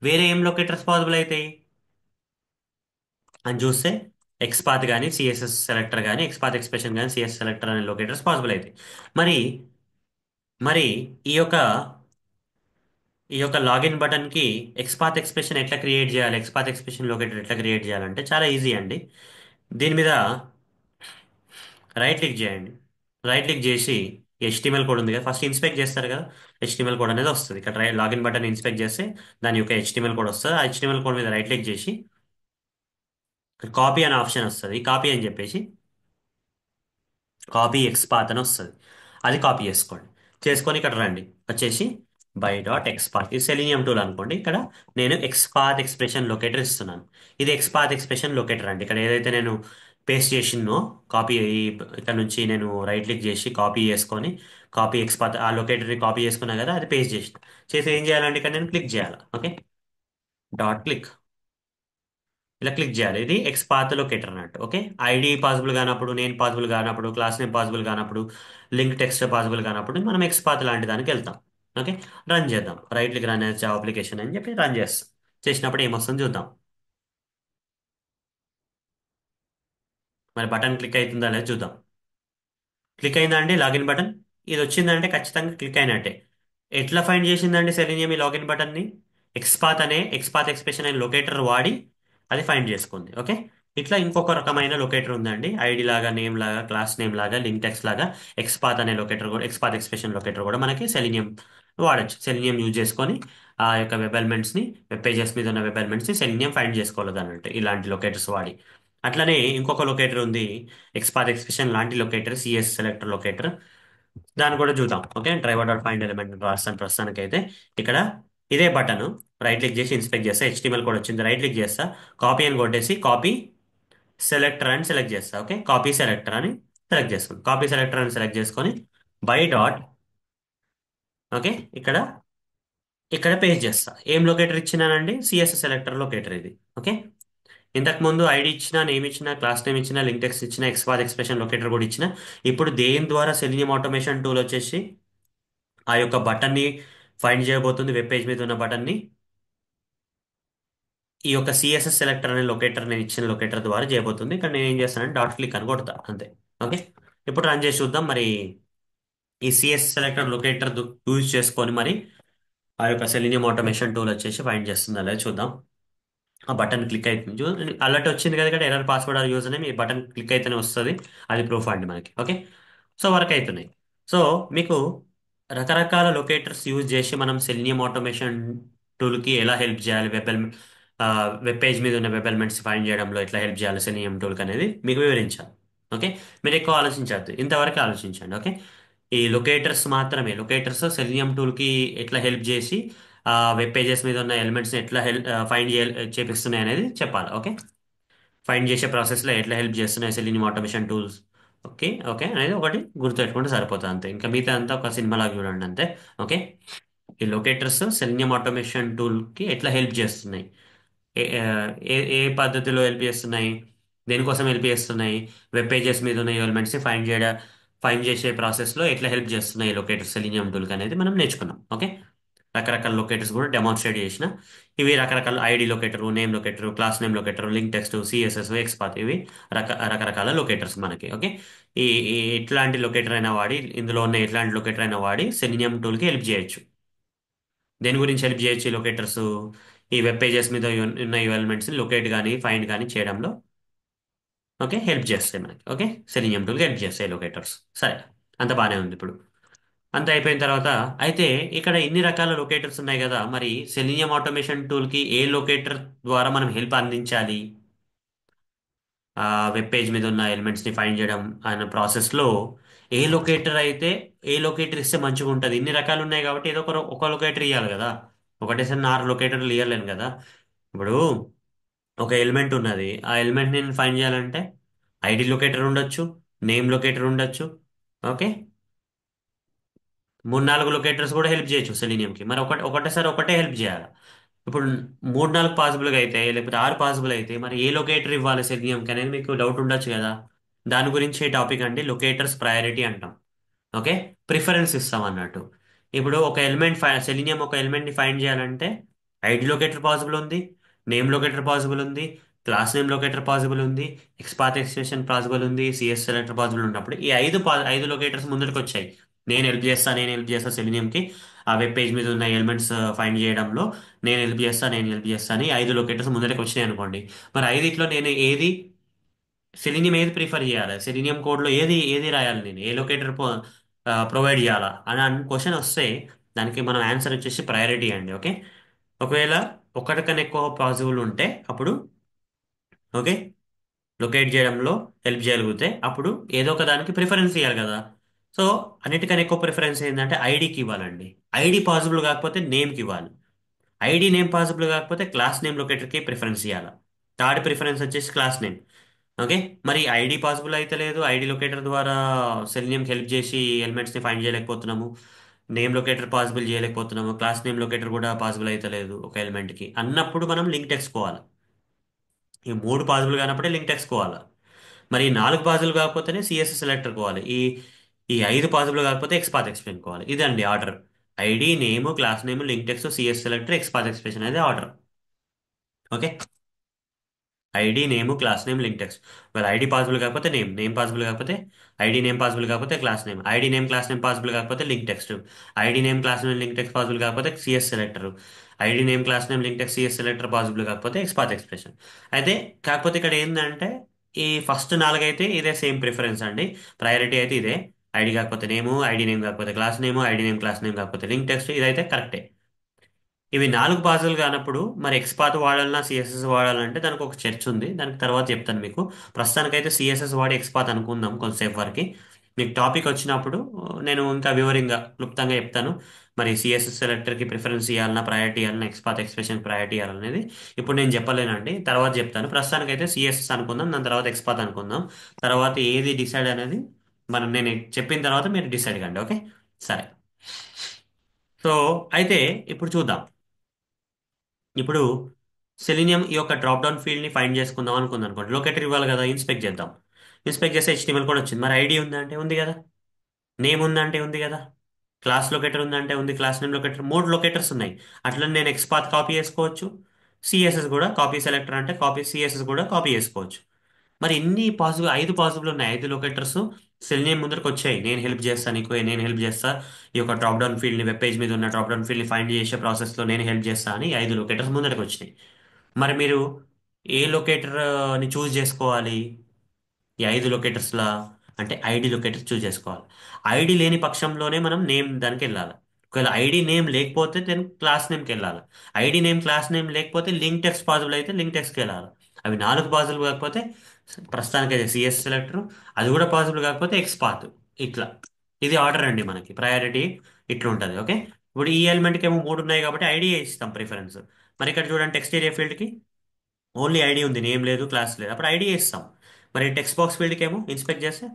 వేరే ఏం లొకేటర్స్ పాసిబుల్ అవుతాయి అని చూస్తే ఎక్స్పాత్ కానీ సిఎస్ఎస్ సెలెక్టర్ కానీ ఎక్స్పాత్ ఎక్స్ప్రెషన్ కానీ సిఎస్ సెలెక్టర్ అనే లొకేటర్స్ పాసిబుల్ అవుతాయి. మరి మరి ఈ యొక్క ఈ యొక్క లాగిన్ బటన్ కి ఎక్స్పాత్ ఎక్స్ప్రెషన్ ఎట్లా క్రియేట్ చేయాలి, ఎక్స్పాత్ ఎక్స్ప్రెషన్ లొకేటర్ ఎట్లా క్రియేట్ చేయాలంటే చాలా ఈజీ అండి. దీని మీద రైట్ క్లిక్ చేయండి. రైట్ క్లిక్ చేసి హెచ్టిఎంఎల్ కోడ్ ఉంది కదా, ఫస్ట్ ఇన్స్పెక్ట్ చేస్తారు కదా, హెచ్టిఎంఎల్ కోడ్ అనేది వస్తుంది. ఇక్కడ లాగిన్ బటన్ ఇన్స్పెక్ట్ చేస్తే దాని యొక్క హెచ్టిఎంఎల్ కోడ్ వస్తుంది. ఆ హెచ్టిఎంఎల్ కోడ్ మీద రైట్ క్లిక్ చేసి కాపీ అనే ఆప్షన్ వస్తుంది. కాపీ అని చెప్పేసి కాపీ ఎక్స్పాత్ అని వస్తుంది. అది కాపీ చేసుకోండి. చేసుకొని ఇక్కడ రండి, వచ్చేసి బై డాట్ ఎక్స్పాత్, ఇది సెలీనియం టూల్ అనుకోండి. ఇక్కడ నేను ఎక్స్పాత్ ఎక్స్ప్రెషన్ లొకేటర్ ఇస్తున్నాను. ఇది ఎక్స్పాత్ ఎక్స్ప్రెషన్ లొకేటర్ అండి. ఇక్కడ ఏదైతే నేను పేస్ట్ చేసినో కాపీ, ఇక్కడ నుంచి నేను రైట్ క్లిక్ చేసి కాపీ చేసుకొని కాపీ ఎక్స్పాత్ ఆ లొకేటర్ని కాపీ చేసుకున్నా కదా, అది పేస్ట్ చేసిన. చేసి ఏం చేయాలంటే ఇక్కడ నేను క్లిక్ చేయాలి. ఓకే. డాట్ క్లిక్, ఇలా క్లిక్ చేయాలి. ఇది ఎక్స్ పాత్ లొకేటర్ అన్నట్టు. ఓకే. ఐడి పాసిబుల్ కానప్పుడు, నేమ్ పాసిబుల్ కానప్పుడు, క్లాస్ నేమ్ పాసిబుల్ కానప్పుడు, లింక్ టెక్స్ట్ పాసిబుల్ కానప్పుడు మనం ఎక్స్ పాత్ లాంటి దానికి వెళ్తాం. ఓకే. రన్ చేద్దాం. Right click run Java application అని చెప్పి రన్ చేస్తాం. చేసినప్పుడు ఏమొస్తుందో చూద్దాం. మరి బటన్ క్లిక్ అవుతుందా లేదా చూద్దాం. క్లిక్ అయిందా అండి లాగిన్ బటన్? ఇది వచ్చిందంటే ఖచ్చితంగా క్లిక్ అయినట్టే. ఎట్లా ఫైండ్ చేసిందండి సెలీనియం ఈ లాగిన్ బటన్ ని? ఎక్స్పాత్ ఎక్స్ప్రెషన్ అనే లొకేటర్ వాడి అది ఫైండ్ చేసుకుంది. ఓకే. ఇట్లా ఇంకొక రకమైన లొకేటర్ ఉందండి. ఐడి లాగా, నేమ్ లాగా, క్లాస్ నేమ్ లాగా, లింక్ టెక్స్ట్ లాగా ఎక్స్పాత్ అనే లొకేటర్ కూడా, ఎక్స్పాత్ ఎక్స్ప్రెషన్ లొకేటర్ కూడా మనకి సెలీనియం వాడచ్చు. సెలీనియం యూజ్ చేసుకొని ఆ యొక్క వెబ్ ఎలిమెంట్స్ ని, వెబ్ పేజెస్ మీద ఉన్న వెబ్ ఎలిమెంట్స్ ని సెలీనియం ఫైండ్ చేసుకోవాలి అన్నట్టు, ఇలాంటి లొకేటర్స్ వాడి. అట్లనే ఇంకొక లొకేటర్ ఉంది, ఎక్స్పాత్ ఎక్స్ప్రెషన్ లాంటి లొకేటర్, సిఎస్ సెలెక్టర్ లొకేటర్. దాన్ని కూడా చూద్దాం. Okay. Driver dot find element రాస్తాను ప్రస్తుతానికి అయితే. ఇక్కడ ఇదే బటన్ రైట్ క్లిక్ చేసి ఇన్స్పెక్ట్ చేస్తా, హెచ్టిఎంఎల్ కోడ్ వచ్చింది, రైట్ క్లిక్ చేస్తా, కాపీ అని కొట్టేసి కాపీ సెలెక్టర్ అని సెలెక్ట్ చేస్తా. ఓకే. కాపీ సెలెక్టర్ అని సెలెక్ట్ చేసుకోండి. కాపీ సెలెక్టర్ అని సెలెక్ట్ చేసుకొని బై డాట్, ఓకే, ఇక్కడ ఇక్కడ పేస్ట్ చేస్తా. ఏం లొకేటర్ ఇచ్చినానండి? సిఎస్ఎస్ సెలెక్టర్ లొకేటర్ ఇది. ఓకే. ఇంతకు ముందు ఐడి ఇచ్చిన, నేమ్ ఇచ్చిన, క్లాస్ నేమ్ ఇచ్చిన, లింక్ టెక్స్ట్ ఇచ్చిన, ఎక్స్పాత్ ఎక్స్ప్రెషన్ లొకేటర్ కూడా ఇచ్చిన. ఇప్పుడు దేని ద్వారా సెలీనియం ఆటోమేషన్ టూల్ వచ్చేసి ఆ యొక్క బటన్ ని ఫైండ్ చేయబోతుంది. వెబ్ పేజ్ మీద ఉన్న బటన్ ని ఈ యొక్క సిఎస్ఎస్ సెలెక్టర్ అనే లొకేటర్, నేను ఇచ్చిన లొకేటర్ ద్వారా చేయబోతుంది. ఇక్కడ నేను ఏం చేస్తానంటే డాట్ క్లిక్ అని కొడతా అంతే. ఓకే. ఇప్పుడు రన్ చేసి చూద్దాం. మరి ఈ సిఎస్ సెలెక్టర్ లొకేటర్ యూజ్ చేసుకొని మరి ఆ యొక్క సెలీనియం ఆటోమేషన్ టూల్ వచ్చేసి ఫైండ్ చేస్తుంది లేదా చూద్దాం. ఆ బటన్ క్లిక్ అవుతుంది. అలర్ట్ వచ్చింది కదా ఇక్కడ, error password are user name. ఈ బటన్ క్లిక్ అయితేనే వస్తుంది. అది ప్రూఫ్ అండి మనకి. ఓకే. సో వర్క్ అవుతున్నాయి. సో మీకు రకరకాల లొకేటర్స్ యూజ్ చేసి మనం సెలీనియం ఆటోమేషన్ టూల్కి ఎలా హెల్ప్ చేయాలి, వెబ్ పేజ్ మీద ఉన్న వెబ్ ఎలిమెంట్స్ ఫైండ్ చేయడంలో ఎట్లా హెల్ప్ చేయాలి సెలీనియం టూల్కి అనేది మీకు వివరించాలి. ఓకే. మీరు ఎక్కువ ఆలోచించద్దు, ఇంతవరకు ఆలోచించండి. ఓకే. ఈ లొకేటర్స్ మాత్రమే, లొకేటర్స్ సెలీనియం టూల్కి ఎట్లా హెల్ప్ చేసి వెబ్ పేజెస్ మీద ఉన్న ఎలిమెంట్స్ని ఎట్లా ఫైండ్ చేపిస్తున్నాయి అనేది చెప్పాలి. ఓకే. ఫైండ్ చేసే ప్రాసెస్లో ఎట్లా హెల్ప్ చేస్తున్నాయి selenium automation tools. Okay. Okay అనేది ఒకటి గుర్తుపెట్టుకుంటే సరిపోతుంది అంతే. ఇంకా మిగతా అంతా ఒక సినిమాలాగా చూడండి అంతే. ఓకే. ఈ లొకేటర్స్ సెలీనియం ఆటోమేషన్ టూల్కి ఎట్లా హెల్ప్ చేస్తున్నాయి, ఏ ఏ ఏ పద్ధతిలో హెల్ప్ చేస్తున్నాయి, దేనికోసం హెల్ప్ చేస్తున్నాయి, వెబ్ పేజెస్ మీద ఉన్న ఎలిమెంట్స్ని ఫైండ్ చేసే ప్రాసెస్లో ఎట్లా హెల్ప్ చేస్తున్నాయి లొకేటర్స్ సెలీనియం టూల్కి అనేది మనం నేర్చుకున్నాం. ఓకే. రకరకాల లొకేటర్స్ కూడా డెమాన్స్ట్రేట్ చేసిన. ఇవి రకరకాల ID locator, name locator, class name locator, link text, CSS, XPath, ఇవి రకరకాల లొకేటర్స్ మనకి. ఓకే. ఈ ఎట్లాంటి లొకేటర్ అయినా వాడి, ఇందులో ఉన్న ఎట్లాంటి లొకేటర్ అయినా వాడి సెలీనియం టూల్కి హెల్ప్ చేయొచ్చు. దేని గురించి హెల్ప్ చేయొచ్చు ఈ లొకేటర్స్? ఈ వెబ్ పేజెస్ మీద ఉన్న ఎలిమెంట్స్ లొకేట్ కానీ ఫైండ్ కానీ చేయడంలో ఓకే హెల్ప్ చేస్తాయి మనకి. ఓకే, సెలీనియం టూల్కి హెల్ప్ చేస్తాయి లొకేటర్స్. సరే, అంత బాగానే ఉంది ఇప్పుడు. అంత అయిపోయిన తర్వాత అయితే ఇక్కడ ఇన్ని రకాల లొకేటర్స్ ఉన్నాయి కదా, మరి సెలీనియం ఆటోమేషన్ టూల్కి ఏ లొకేటర్ ద్వారా మనం హెల్ప్ అందించాలి? ఆ వెబ్ పేజ్ మీద ఉన్న ఎలిమెంట్స్ని ఫైండ్ చేయడం అనే ప్రాసెస్లో ఏ లొకేటర్ అయితే ఏ లొకేటర్ ఇస్తే మంచిగా ఉంటుంది? ఇన్ని రకాలు ఉన్నాయి కాబట్టి ఏదో ఒక లొకేటర్ ఇవ్వాలి కదా. ఒకటేసారి 4 లొకేటర్లు ఇవ్వలేను కదా. ఇప్పుడు ఒక ఎలిమెంట్ ఉన్నది, ఆ ఎలిమెంట్ నేను ఫైండ్ చేయాలంటే ఐడి లొకేటర్ ఉండొచ్చు, నేమ్ లొకేటర్ ఉండొచ్చు. ఓకే, 3 4 లొకేటర్స్ కూడా హెల్ప్ చేయొచ్చు సెలీనియంకి. మరి ఒకటేసారి ఒకటే హెల్ప్ చేయాలి. ఇప్పుడు 3 4 పాసిబుల్గా అయితే, లేకపోతే 6 పాసిబుల్ అయితే, మరి ఏ లొకేటర్ ఇవ్వాలి సెలీనియంకి అనేది మీకు డౌట్ ఉండొచ్చు కదా. దాని గురించి టాపిక్ అండి లొకేటర్స్ ప్రయారిటీ అంటాం. ఓకే, ప్రిఫరెన్స్ ఇస్తాం అన్నట్టు. ఇప్పుడు ఒక ఎలిమెంట్ సెలీనియం ఒక ఎలిమెంట్ని ఫైండ్ చేయాలంటే ఐడి లొకేటర్ పాసిబుల్ ఉంది, నేమ్ లొకేటర్ పాసిబుల్ ఉంది, క్లాస్ నేమ్ లొకేటర్ పాసిబుల్ ఉంది, ఎక్స్పాత్ ఎక్స్టెన్షన్ పాసిబుల్ ఉంది, సిఎస్ సెలెక్టర్ పాసిబుల్ ఉన్నప్పుడు ఈ 5 లొకేటర్స్ ముందరికి వచ్చాయి. నేను హెల్ప్ చేస్తా సెలీనియంకి ఆ వెబ్ పేజ్ మీద ఉన్న ఎలిమెంట్స్ ఫైండ్ చేయడంలో. నేను హెల్ప్ చేస్తా అని 5 లొకేటర్స్ ముందరికి వచ్చినాయి అనుకోండి. మరి ఐదిట్లో నేను సెలీనియం ఏది ప్రిఫర్ చేయాలి? సెలీనియం కోడ్లో ఏది ఏది రాయాలి? నేను ఏ లొకేటర్ ప్రొవైడ్ చేయాలా అని క్వశ్చన్ వస్తే దానికి మనం ఆన్సర్ వచ్చేసి ప్రయారిటీ అండి. ఓకే, ఒకవేళ ఒకటి కన్నా ఎక్కువ పాసిబుల్ ఉంటే అప్పుడు ఓకే లొకేట్ చేయడంలో హెల్ప్ చేయగలిగితే అప్పుడు ఏదో ఒక దానికి ప్రిఫరెన్స్ ఇవ్వాలి కదా. సో అన్నిటికన్నా ఎక్కువ ప్రిఫరెన్స్ ఏంటంటే ఐడికి ఇవ్వాలండి. ఐడి పాసిబుల్ కాకపోతే నేమ్కి ఇవ్వాలి. ఐడి నేమ్ పాసిబుల్ కాకపోతే క్లాస్ నేమ్ లొకేటర్కి ప్రిఫరెన్స్ ఇవ్వాలి. థర్డ్ ప్రిఫరెన్స్ వచ్చేసి క్లాస్ నేమ్. ఓకే, మరి ఐడి పాసిబుల్ అయితే లేదు, ఐడి లొకేటర్ ద్వారా సెలీనియంకి హెల్ప్ చేసి ఎలిమెంట్స్ని ఫైండ్ చేయలేకపోతున్నాము, నేమ్ లొకేటర్ పాసిబుల్ చేయలేకపోతున్నాము, క్లాస్ నేమ్ లొకేటర్ కూడా పాసిబుల్ అయితే లేదు ఒక ఎలిమెంట్కి అన్నప్పుడు మనం లింక్ తెచ్చుకోవాలి. ఈ 3 పాసిబుల్ కానప్పుడే లింక్ తెచ్చుకోవాలి. మరి ఈ 4 పాసిబుల్ కాకపోతేనే సిఎస్ఎస్ సెలెక్టర్ కోవాలి. ఈ 5 పాసిబుల్ కాకపోతే ఎక్స్పాత్ ఎక్స్ప్రెషన్ కోవాలి. ఇదండి order. ID name class name link text CSS selector XPath expression అనేది order. Okay, ID name class name link text. ఒకవేళ ఐడి పాసిబుల్ కాకపోతే నేమ్ పాసిబుల్ కాకపోతే ఐడి నేమ్ పాసిబుల్ కాకపోతే class name, ID name class name possible కాకపోతే link text, ID name class name link text possible కాకపోతే CSS selector, ID name class name link text CSS selector possible కాకపోతే XPath expression. అయితే కాకపోతే ఇక్కడ ఏంటంటే ఈ first 4 అయితే ఇదే సేమ్ ప్రిఫరెన్స్ అండి. ప్రయారిటీ అయితే ఇదే. ఐడి కాకపోతే నేము, ఐడి నేమ్ కాకపోతే class name, ID name class name కాకపోతే లింక్ టెక్స్ట్, ఇదైతే కరెక్టే. ఇవి 4 పాసులు కానప్పుడు మరి ఎక్స్పాత్ వాడాలన్నా సిఎస్ఎస్ వాడాలంటే దానికి ఒక చర్చ్ ఉంది, దానికి తర్వాత చెప్తాను మీకు. ప్రస్తుతానికైతే సిఎస్ఎస్ వాడి ఎక్స్పాత్ అనుకుందాం కొంతసేపు వరకు. మీకు టాపిక్ వచ్చినప్పుడు నేను ఇంకా వివరంగా క్లుప్తంగా చెప్తాను. మరి సిఎస్ఎస్ సెలెక్టర్కి ప్రిఫరెన్స్ ఇవ్వాలన్నా ప్రయారిటీ ఇవ్వాలన్నా ఎక్స్పాత్ ఎక్స్ప్రెషన్ ప్రయారిటీ ఇవ్వాలనేది ఇప్పుడు నేను చెప్పలేనండి, తర్వాత చెప్తాను. ప్రస్తుతానికైతే సిఎస్ఎస్ అనుకుందాం, దాని తర్వాత ఎక్స్పాత్ అనుకుందాం. తర్వాత ఏది డిసైడ్ అనేది మనం నేను చెప్పిన తర్వాత మీరు డిసైడ్ కండి. ఓకే, సరే. సో అయితే ఇప్పుడు చూద్దాం. ఇప్పుడు సెలీనియం ఈ యొక్క డ్రాప్ డౌన్ ఫీల్డ్ ని ఫైండ్ చేసుకుందాం అనుకుందాం అనుకోండి. లొకేటర్ ఇవ్వాలి కదా, ఇన్స్పెక్ట్ చేద్దాం. ఇన్స్పెక్ట్ చేస్తే HTML కూడా వచ్చింది. మరి ఐడి ఉందంటే ఉంది కదా, నేమ్ ఉందంటే ఉంది కదా, క్లాస్ లొకేటర్ ఉందంటే ఉంది, క్లాస్ నేమ్ లొకేటర్, 3 లొకేటర్స్ ఉన్నాయి. అట్లా నేను ఎక్స్పాత్ కాపీ చేసుకోవచ్చు, సిఎస్ఎస్ కూడా కాపీ సెలెక్టర్ అంటే కాపీ సిఎస్ఎస్ కూడా కాపీ చేసుకోవచ్చు. మరి ఇన్ని పాసిబుల్ 5 పాసిబుల్ ఉన్నాయి, 5 లొకేటర్స్ సెలీనియం ముందరకు వచ్చాయి. నేను హెల్ప్ చేస్తాను నీకు, నేను హెల్ప్ చేస్తా ఈ యొక్క డ్రాప్ డౌన్ ఫీల్డ్ ని వెబ్ పేజ్ మీద ఉన్న డ్రాప్ డౌన్ ఫీల్డ్ ని ఫైండ్ చేసే ప్రాసెస్ లో నేను హెల్ప్ చేస్తా అని 5 లొకేటర్స్ ముందరకు వచ్చినాయి. మరి మీరు ఏ లొకేటర్ ని చూస్ చేసుకోవాలి? ఈ 5 లొకేటర్స్లా అంటే ఐడి లొకేటర్ చూస్ చేసుకోవాలి. ఐడి లేని పక్షంలోనే మనం నేమ్ దానికి వెళ్ళాలి. ఒకవేళ ఐడి నేమ్ లేకపోతే దెన్ క్లాస్ నేమ్కి వెళ్ళాలి. ఐడి నేమ్ క్లాస్ నేమ్ లేకపోతే లింక్ టెక్స్ట్ పాసిబుల్ అయితే లింక్ టెక్స్ట్కి వెళ్ళాలి. అవి 4 పాసిబుల్ కాకపోతే ప్రస్తుతానికైతే సిఎస్ సెలెక్టర్, అది కూడా పాసిబుల్ కాకపోతే ఎక్స్పాత్. ఇట్లా ఇది ఆర్డర్ అండి, మనకి ప్రయారిటీ ఇట్లా ఉంటుంది. ఓకే, ఇప్పుడు ఈ ఎలిమెంట్కి ఏమో 3 ఉన్నాయి కాబట్టి ఐడి ఇస్తాం ప్రిఫరెన్స్. మరి ఇక్కడ చూడండి టెక్స్ట్ ఏరియా ఫీల్డ్కి ఓన్లీ ఐడి ఉంది, నేమ్ లేదు క్లాస్ లేదు, అప్పుడు ఐడి ఇస్తాం. మరి టెక్స్ట్ బాక్స్ ఫీల్డ్కి ఏమో ఇన్స్పెక్ట్ చేస్తే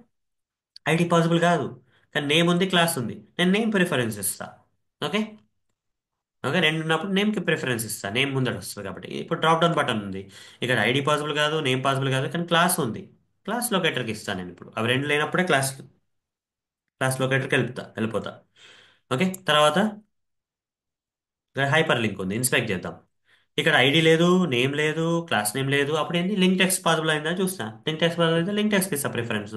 ఐడి పాసిబుల్ కాదు, కానీ నేమ్ ఉంది క్లాస్ ఉంది, నేను నేమ్ ప్రిఫరెన్స్ ఇస్తా. ఓకే, ఓకే, రెండు ఉన్నప్పుడు నేమ్కి ప్రిఫరెన్స్ ఇస్తా, నేమ్ ముందర వస్తుంది కాబట్టి. ఇప్పుడు డ్రాప్ డౌన్ బటన్ ఉంది, ఇక్కడ ఐడి పాసిబుల్ కాదు, నేమ్ పాసిబుల్ కాదు, కానీ క్లాస్ ఉంది, క్లాస్ లొకేటర్కి ఇస్తాను నేను. ఇప్పుడు అవి రెండు లేనప్పుడే క్లాస్ క్లాస్ లొకేటర్కి వెళ్ళిపోతా. ఓకే, తర్వాత హైపర్ లింక్ ఉంది, ఇన్స్పెక్ట్ చేద్దాం. ఇక్కడ ఐడి లేదు, నేమ్ లేదు, క్లాస్ నేమ్ లేదు, అప్పుడు ఏంటి లింక్ టెక్స్ట్ పాసిబుల్ అయిందని చూస్తా. లింక్ టెక్స్ట్ పాసిబుల్ అయితే లింక్ టెక్స్ట్ ఇస్తా ప్రిఫరెన్స్.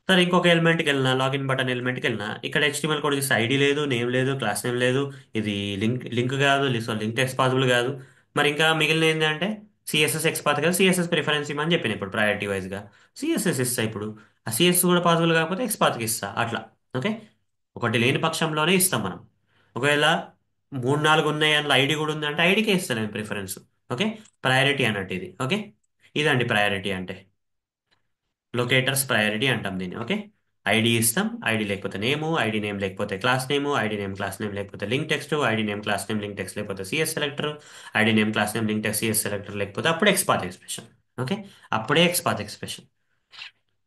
సరే ఇంకొక ఎలిమెంట్కి వెళ్ళినా, లాగిన్ బటన్ ఎలిమెంట్కి వెళ్ళినా, ఇక్కడ HTML కోడ్ చూస్తే ఐడి లేదు, నేమ్ లేదు, క్లాస్ నేమ్ లేదు, ఇది లింక్ కాదు, లింక్ టెక్స్ట్ పాసిబుల్ కాదు. మరి ఇంకా మిగిలిన ఏంటంటే సిఎస్ఎస్ ఎక్స్పాత్ కదా, సిఎస్ఎస్ ప్రిఫరెన్స్ ఇవ్వమని చెప్పిన ఇప్పుడు ప్రయారిటీ వైజ్గా సిఎస్ఎస్ ఇస్తా. ఇప్పుడు ఆ సిఎస్ కూడా పాసిబుల్ కాకపోతే ఎక్స్పాత్కి ఇస్తా అట్లా. ఓకే, ఒకటి లేని పక్షంలోనే ఇస్తాం మనం. ఒకవేళ మూడు నాలుగు ఉన్నాయి అందులో ఐడి కూడా ఉందంటే ఐడికే ఇస్తాను నేను ప్రిఫరెన్స్. ఓకే, ప్రయారిటీ అన్నట్టు ఇది. ఓకే, ఇదండి ప్రయారిటీ అంటే. లొకేటర్స్ ప్రయారిటీ అంటాం దీన్ని. ఓకే, ఐడి ఇస్తాం, ఐడి లేకపోతే నేము, ఐడి నేమ్ లేకపోతే class name, ID name class name లేకపోతే link text, ID name class name link text లేకపోతే CSS selector, ID name class name link text CSS selector లేకపోతే అప్పుడే XPath expression. Okay, అప్పుడే XPath expression.